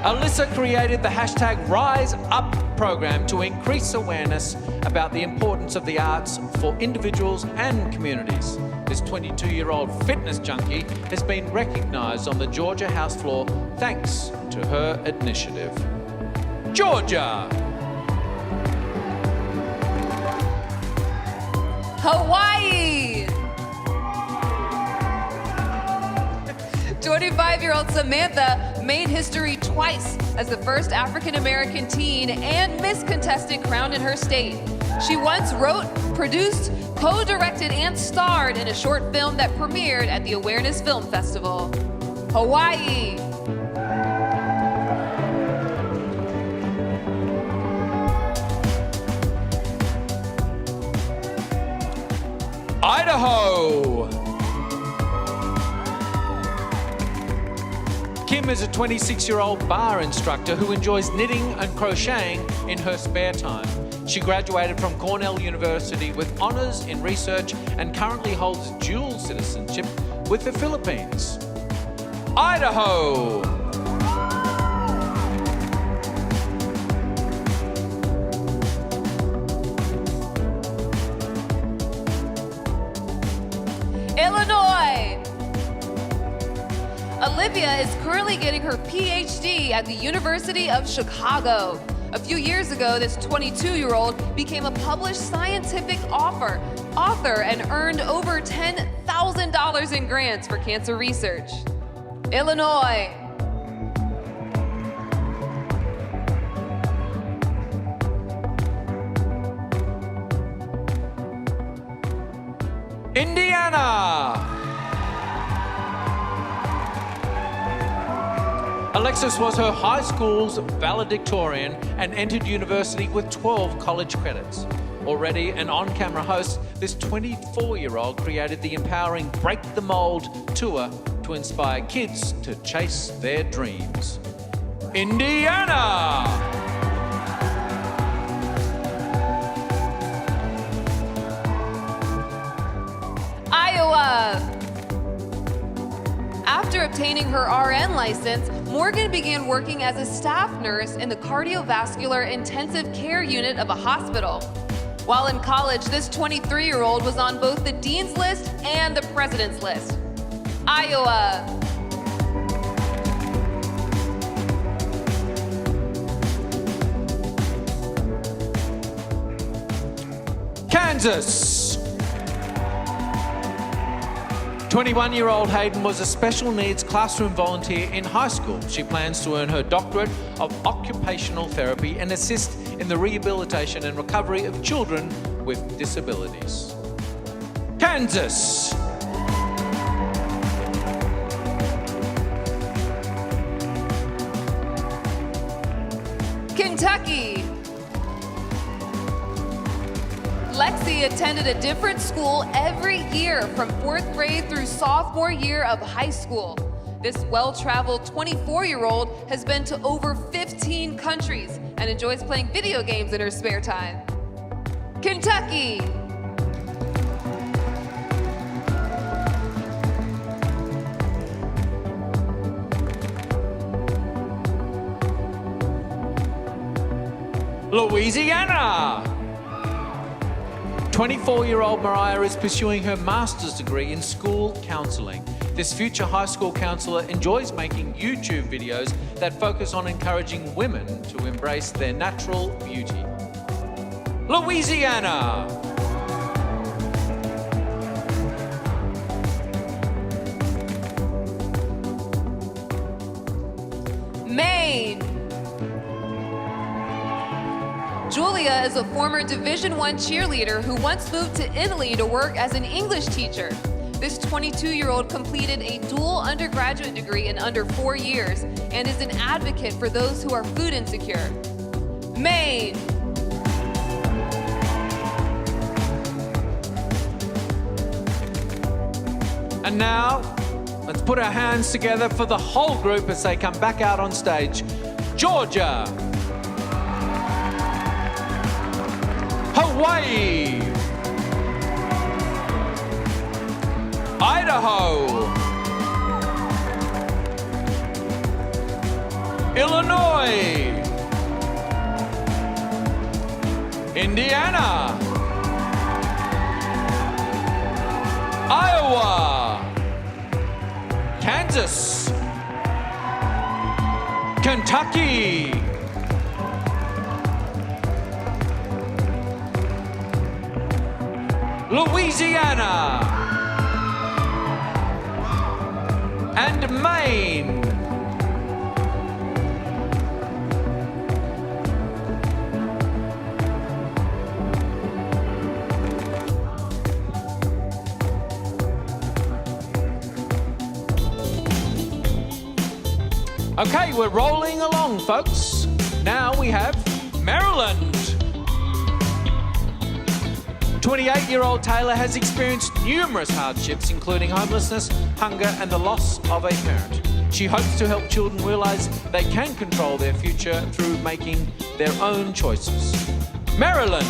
Alyssa created the hashtag Rise Up program to increase awareness about the importance of the arts for individuals and communities. This 22-year-old fitness junkie has been recognised on the Georgia House floor thanks to her initiative. Georgia! Hawaii! 25-year-old Samantha made history twice as the first African-American teen and Miss contestant crowned in her state. She once wrote, produced, co-directed, and starred in a short film that premiered at the Awareness Film Festival. Hawaii! Idaho! Kim is a 26-year-old bar instructor who enjoys knitting and crocheting in her spare time. She graduated from Cornell University with honors in research and currently holds dual citizenship with the Philippines. Idaho! Illinois! Olivia is currently getting her PhD at the University of Chicago. A few years ago, this 22-year-old became a published scientific author and earned over $10,000 in grants for cancer research. Illinois. Indiana! Alexis was her high school's valedictorian and entered university with 12 college credits. Already an on-camera host, this 24-year-old created the empowering Break the Mold tour to inspire kids to chase their dreams. Indiana! Iowa! After obtaining her RN license, Morgan began working as a staff nurse in the cardiovascular intensive care unit of a hospital. While in college, this 23-year-old was on both the dean's list and the president's list. Iowa. Kansas! 21-year-old Hayden was a special needs classroom volunteer in high school. She plans to earn her doctorate of occupational therapy and assist in the rehabilitation and recovery of children with disabilities. Kansas! Kentucky. Lexi attended a different school every year from 4th grade through sophomore year of high school. This well-traveled 24-year-old has been to over 15 countries and enjoys playing video games in her spare time. Kentucky. Louisiana! 24-year-old Mariah is pursuing her master's degree in school counselling. This future high school counsellor enjoys making YouTube videos that focus on encouraging women to embrace their natural beauty. Louisiana! Maine. Julia is a former Division I cheerleader who once moved to Italy to work as an English teacher. This 22-year-old completed a dual undergraduate degree in under 4 years and is an advocate for those who are food insecure. Maine. And now, let's put our hands together for the whole group as they come back out on stage. Georgia. Hawaii. Idaho. Illinois. Indiana, Iowa, Kansas, Kentucky, Louisiana, and Maine. Okay, we're rolling along, folks. Now we have Maryland. 28-year-old Taylor has experienced numerous hardships, including homelessness, hunger, and the loss of a parent. She hopes to help children realize they can control their future through making their own choices. Maryland.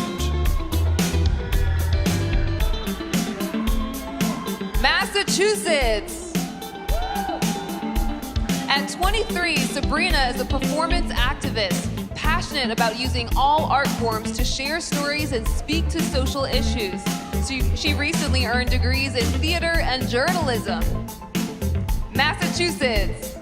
Massachusetts. At 23, Sabrina is a performance activist, passionate about using all art forms to share stories and speak to social issues. She recently earned degrees in theater and journalism. Massachusetts.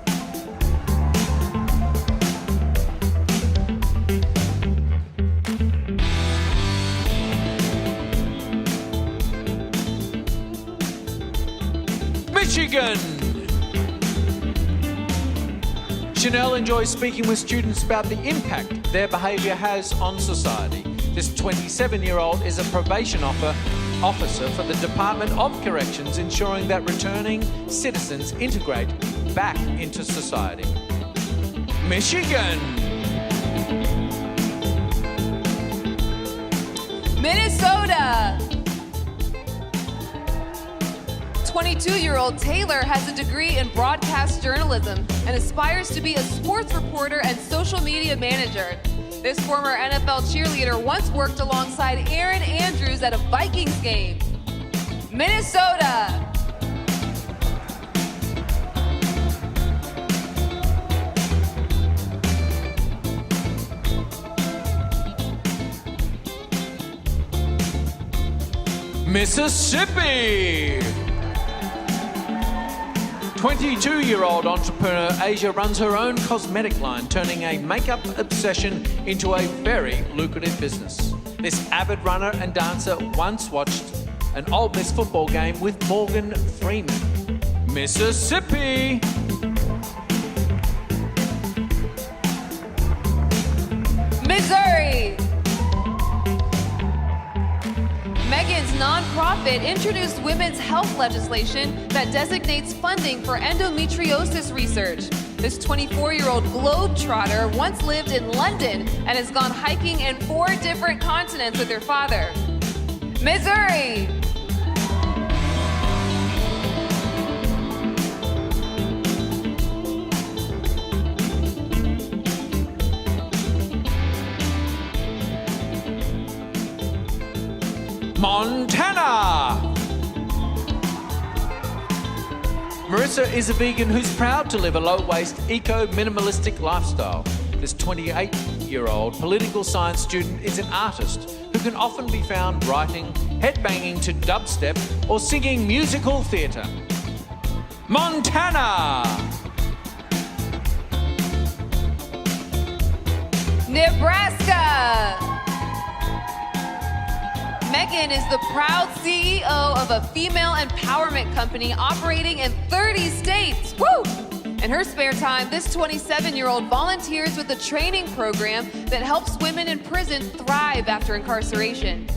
Michigan. Chanel enjoys speaking with students about the impact their behaviour has on society. This 27-year-old is a probation officer for the Department of Corrections, ensuring that returning citizens integrate back into society. Michigan. Minnesota. 22-year-old Taylor has a degree in broadcast journalism and aspires to be a sports reporter and social media manager. This former NFL cheerleader once worked alongside Aaron Andrews at a Vikings game. Minnesota. Mississippi. 22-year-old entrepreneur Asia runs her own cosmetic line, turning a makeup obsession into a very lucrative business. This avid runner and dancer once watched an Ole Miss football game with Morgan Freeman. Mississippi. Missouri. Megan's nonprofit introduced women's health legislation that designates funding for endometriosis research. This 24-year-old globetrotter once lived in London and has gone hiking in 4 different continents with her father. Missouri. Montana. Marissa is a vegan who's proud to live a low-waste, eco-minimalistic lifestyle. This 28-year-old political science student is an artist who can often be found writing, headbanging to dubstep, or singing musical theatre. Montana. Nebraska. Megan is the proud CEO of a female empowerment company operating in 30 states. Woo! In her spare time, this 27-year-old volunteers with a training program that helps women in prison thrive after incarceration.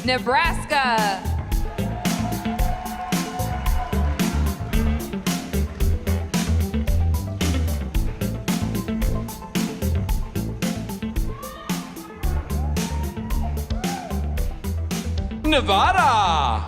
Nebraska. Nevada.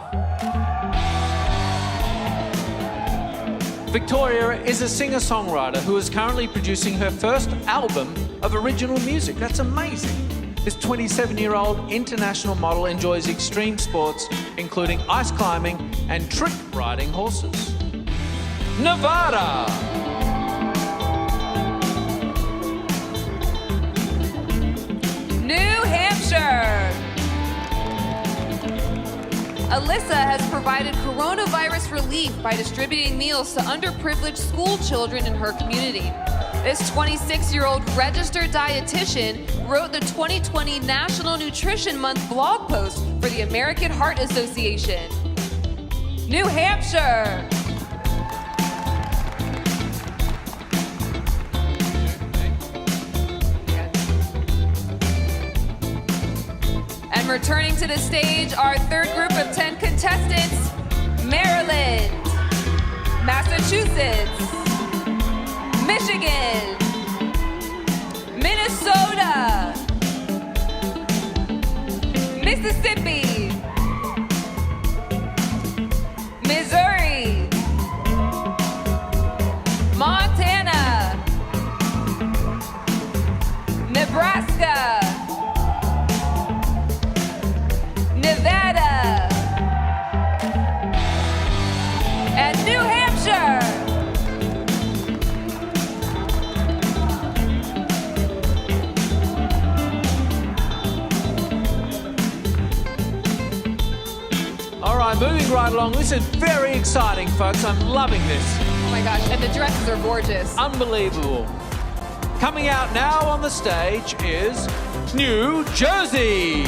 Victoria is a singer-songwriter who is currently producing her first album of original music. That's amazing. This 27-year-old international model enjoys extreme sports, including ice climbing and trick riding horses. Nevada. New Hampshire. Alyssa has provided coronavirus relief by distributing meals to underprivileged school children in her community. This 26-year-old registered dietitian wrote the 2020 National Nutrition Month blog post for the American Heart Association. New Hampshire. And returning to the stage, our third group of 10 contestants, Maryland, Massachusetts, Michigan, Minnesota, Mississippi, Missouri, Montana, Nebraska, Nevada, and New Hampshire. All right, moving right along. This is very exciting, folks. I'm loving this. Oh my gosh, and the dresses are gorgeous. Unbelievable. Coming out now on the stage is New Jersey.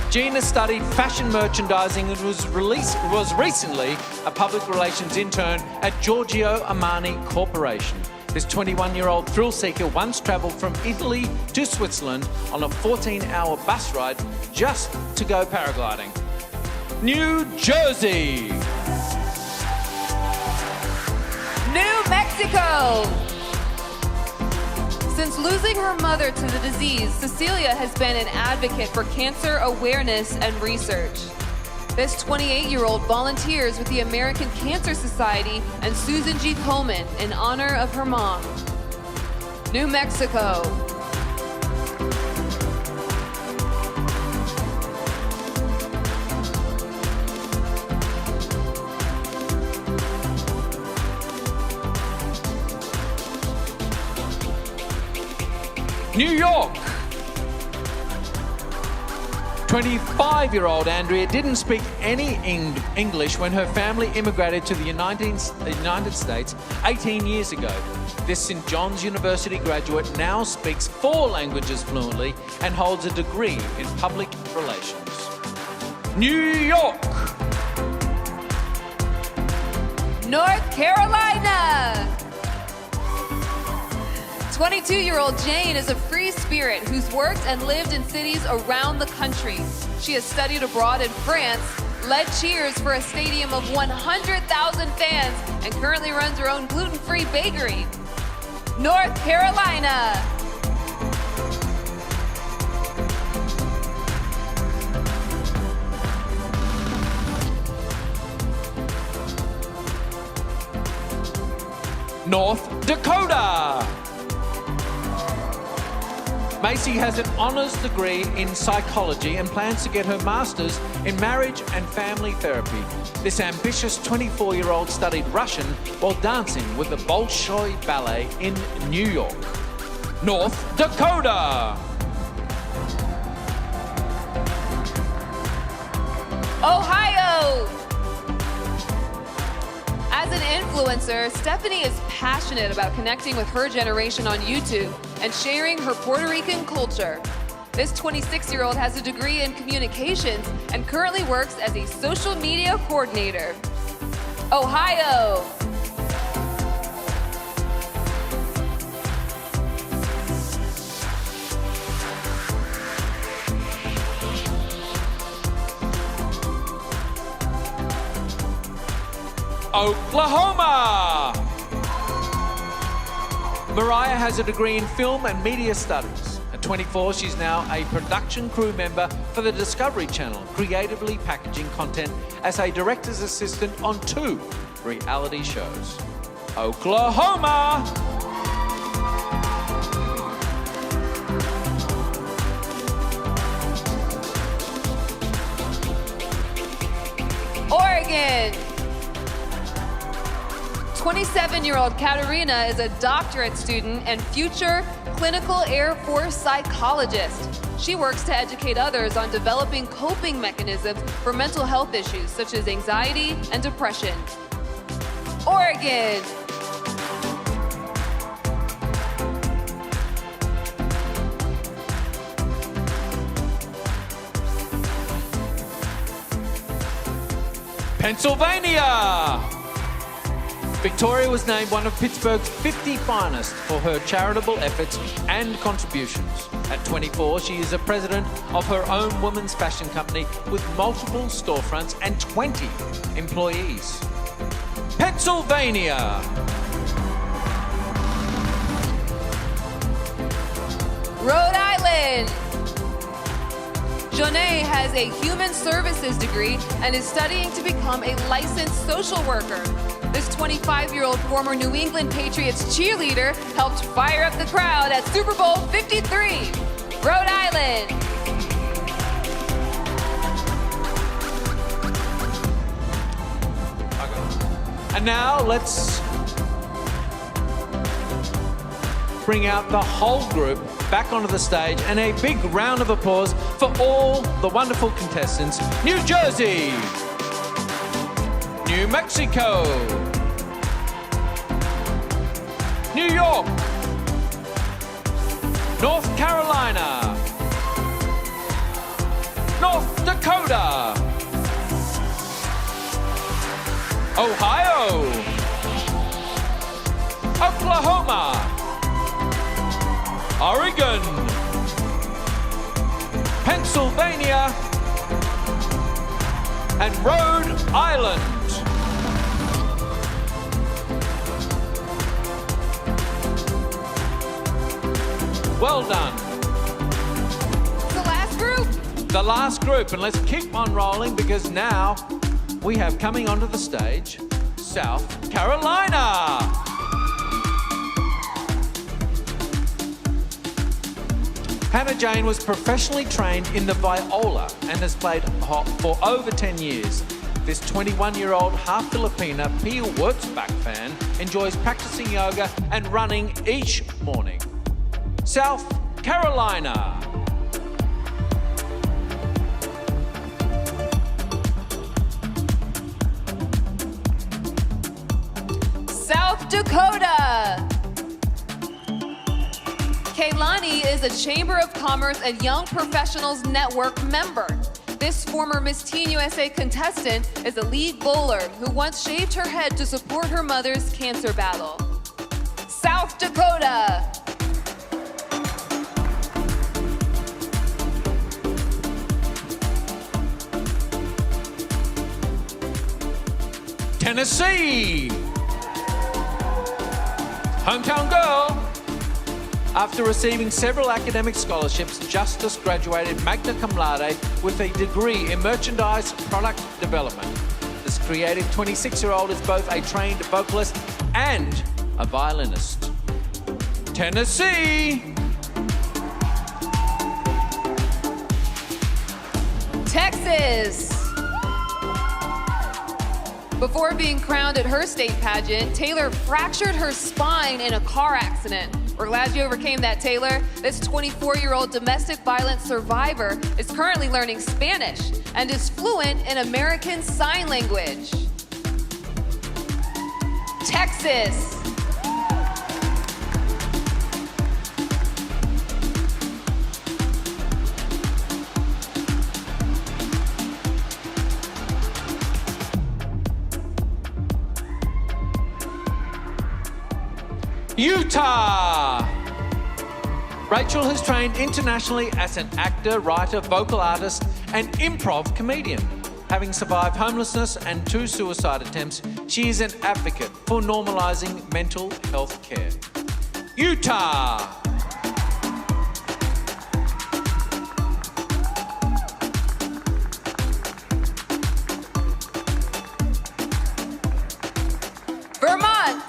Gina studied fashion merchandising and was recently a public relations intern at Giorgio Armani Corporation. This 21-year-old thrill seeker once travelled from Italy to Switzerland on a 14-hour bus ride just to go paragliding. New Jersey. New Mexico. Since losing her mother to the disease, Cecilia has been an advocate for cancer awareness and research. This 28-year-old volunteers with the American Cancer Society and Susan G. Komen in honor of her mom. New Mexico. New York. 25-year-old Andrea didn't speak any English when her family immigrated to the United States 18 years ago. This St. John's University graduate now speaks 4 languages fluently and holds a degree in public relations. New York. North Carolina. 22-year-old Jane is a free spirit who's worked and lived in cities around the country. She has studied abroad in France, led cheers for a stadium of 100,000 fans, and currently runs her own gluten-free bakery. North Carolina. North Dakota. Macy has an honours degree in psychology and plans to get her master's in marriage and family therapy. This ambitious 24-year-old studied Russian while dancing with the Bolshoi Ballet in New York. North Dakota. Ohio. As an influencer, Stephanie is passionate about connecting with her generation on YouTube and sharing her Puerto Rican culture. This 26-year-old has a degree in communications and currently works as a social media coordinator. Ohio. Oklahoma. Mariah has a degree in film and media studies. At 24, she's now a production crew member for the Discovery Channel, creatively packaging content as a director's assistant on 2 reality shows. Oklahoma. Oregon. 27-year-old Katerina is a doctorate student and future clinical Air Force psychologist. She works to educate others on developing coping mechanisms for mental health issues such as anxiety and depression. Oregon. Pennsylvania. Victoria was named one of Pittsburgh's 50 finalists for her charitable efforts and contributions. At 24, she is a president of her own women's fashion company with multiple storefronts and 20 employees. Pennsylvania. Rhode Island. Jonet has a human services degree and is studying to become a licensed social worker. This 25-year-old former New England Patriots cheerleader helped fire up the crowd at Super Bowl 53. Rhode Island. And now let's bring out the whole group back onto the stage, and a big round of applause for all the wonderful contestants. New Jersey, New Mexico, New York, North Carolina, North Dakota, Ohio, Oklahoma, Oregon, Pennsylvania, and Rhode Island. Well done. The last group. The last group, and let's keep on rolling because now we have coming onto the stage, South Carolina. Hannah Jane was professionally trained in the viola and has played for over 10 years. This 21-year-old half Filipina Pia Wurtzbach fan enjoys practicing yoga and running each morning. South Carolina. South Dakota. Kaylani is a Chamber of Commerce and Young Professionals Network member. This former Miss Teen USA contestant is a league bowler who once shaved her head to support her mother's cancer battle. South Dakota. Tennessee. Hometown girl. After receiving several academic scholarships, Justice graduated magna cum laude with a degree in merchandise product development. This creative 26-year-old is both a trained vocalist and a violinist. Tennessee. Texas. Before being crowned at her state pageant, Taylor fractured her spine in a car accident. We're glad you overcame that, Taylor. This 24-year-old domestic violence survivor is currently learning Spanish and is fluent in American Sign Language. Texas. Utah. Rachel has trained internationally as an actor, writer, vocal artist, and improv comedian. Having survived homelessness and 2 suicide attempts, she is an advocate for normalizing mental health care. Utah. Vermont.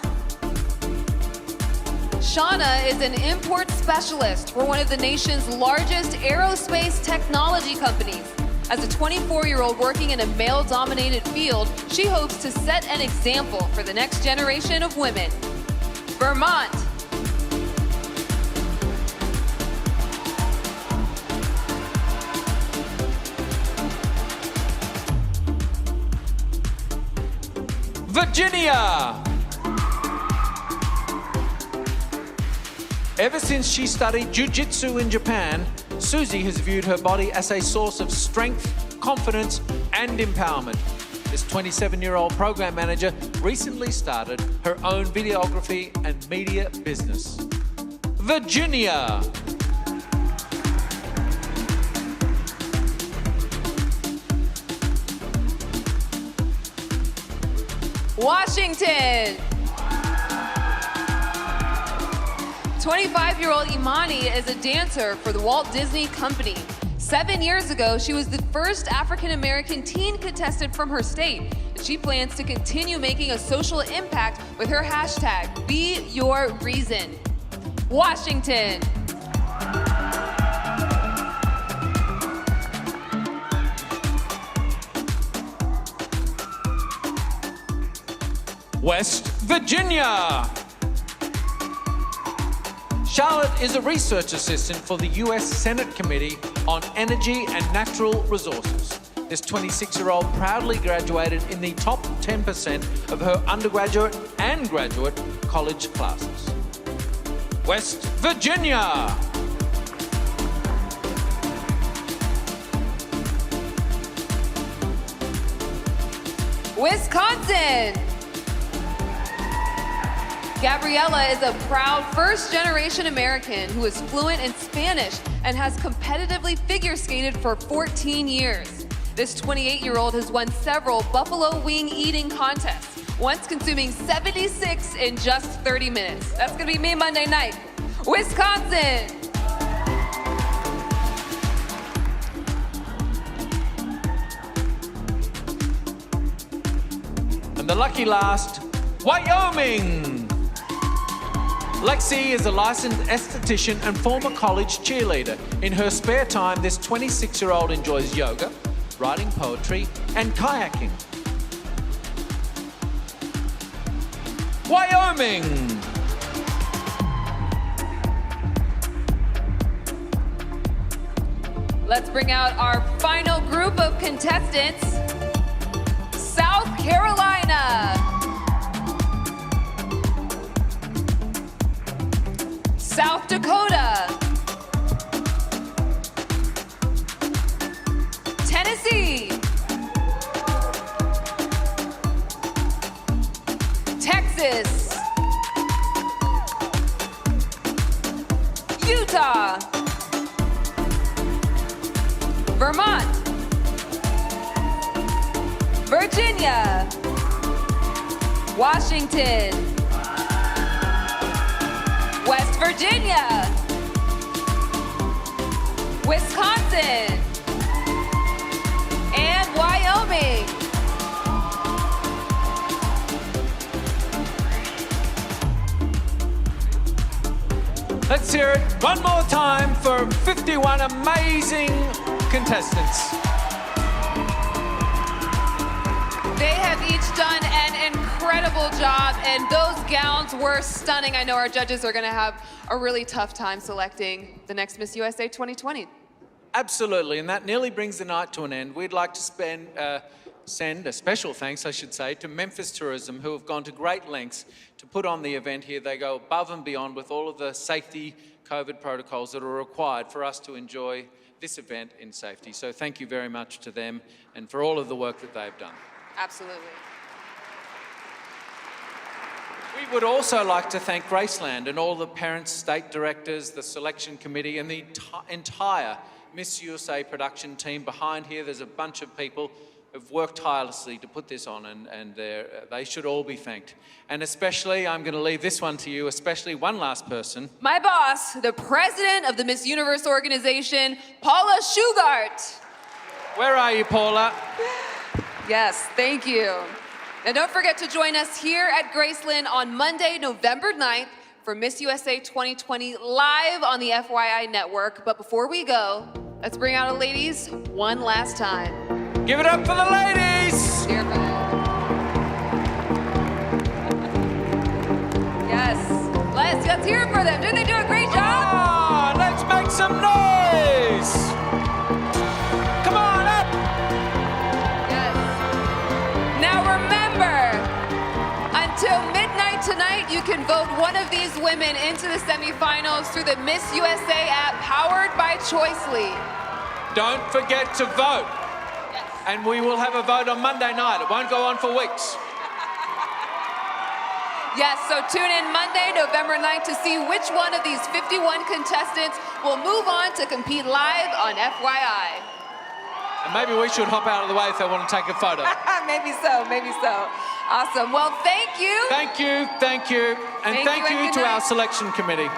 Shauna is an import specialist for one of the nation's largest aerospace technology companies. As a 24-year-old working in a male-dominated field, she hopes to set an example for the next generation of women. Vermont. Virginia. Ever since she studied jiu-jitsu in Japan, Susie has viewed her body as a source of strength, confidence, and empowerment. This 27-year-old program manager recently started her own videography and media business. Virginia. Washington. 25-year-old Imani is a dancer for the Walt Disney Company. 7 years ago, she was the first African-American teen contestant from her state. And she plans to continue making a social impact with her hashtag, #BeYourReason. Washington. West Virginia. Charlotte is a research assistant for the U.S. Senate Committee on Energy and Natural Resources. This 26-year-old proudly graduated in the top 10% of her undergraduate and graduate college classes. West Virginia. Wisconsin. Gabriella is a proud first-generation American who is fluent in Spanish and has competitively figure skated for 14 years. This 28-year-old has won several buffalo wing eating contests, once consuming 76 in just 30 minutes. That's gonna be me Monday night. Wisconsin. And the lucky last, Wyoming. Lexi is a licensed esthetician and former college cheerleader. In her spare time, this 26-year-old enjoys yoga, writing poetry, and kayaking. Wyoming. Let's bring out our final group of contestants. South Carolina. South Dakota. Tennessee. Texas. Utah. Vermont. Virginia. Washington. West Virginia. Wisconsin. And Wyoming. Let's hear it one more time for 51 amazing contestants. They have each done an incredible job, and those gowns were stunning. I know our judges are going to have a really tough time selecting the next Miss USA 2020. Absolutely, and that nearly brings the night to an end. We'd like to send a special thanks, I should say, to Memphis Tourism, who have gone to great lengths to put on the event here. They go above and beyond with all of the safety COVID protocols that are required for us to enjoy this event in safety. So thank you very much to them and for all of the work that they've done. Absolutely. We would also like to thank Graceland and all the parents, state directors, the selection committee, and the entire Miss USA production team behind here. There's a bunch of people who've worked tirelessly to put this on, and they should all be thanked. And especially, I'm going to leave this one to you, especially one last person. My boss, the president of the Miss Universe organization, Paula Shugart. Where are you, Paula? Yes, thank you. And don't forget to join us here at Graceland on Monday, November 9th for Miss USA 2020 live on the FYI network. But before we go, let's bring out our ladies one last time. Give it up for the ladies! Dear God. Yes, let's hear it for them. Didn't they do a great job? Let's make some noise! Come on up! Yes. Now remember, tonight, you can vote one of these women into the semifinals through the Miss USA app powered by Choicely. Don't forget to vote. And we will have a vote on Monday night. It won't go on for weeks. Yes, so tune in Monday, November 9th to see which one of these 51 contestants will move on to compete live on FYI. And maybe we should hop out of the way if they want to take a photo. Maybe so, maybe so. Awesome. Well, thank you. Thank you, thank you. And thank you to our selection committee.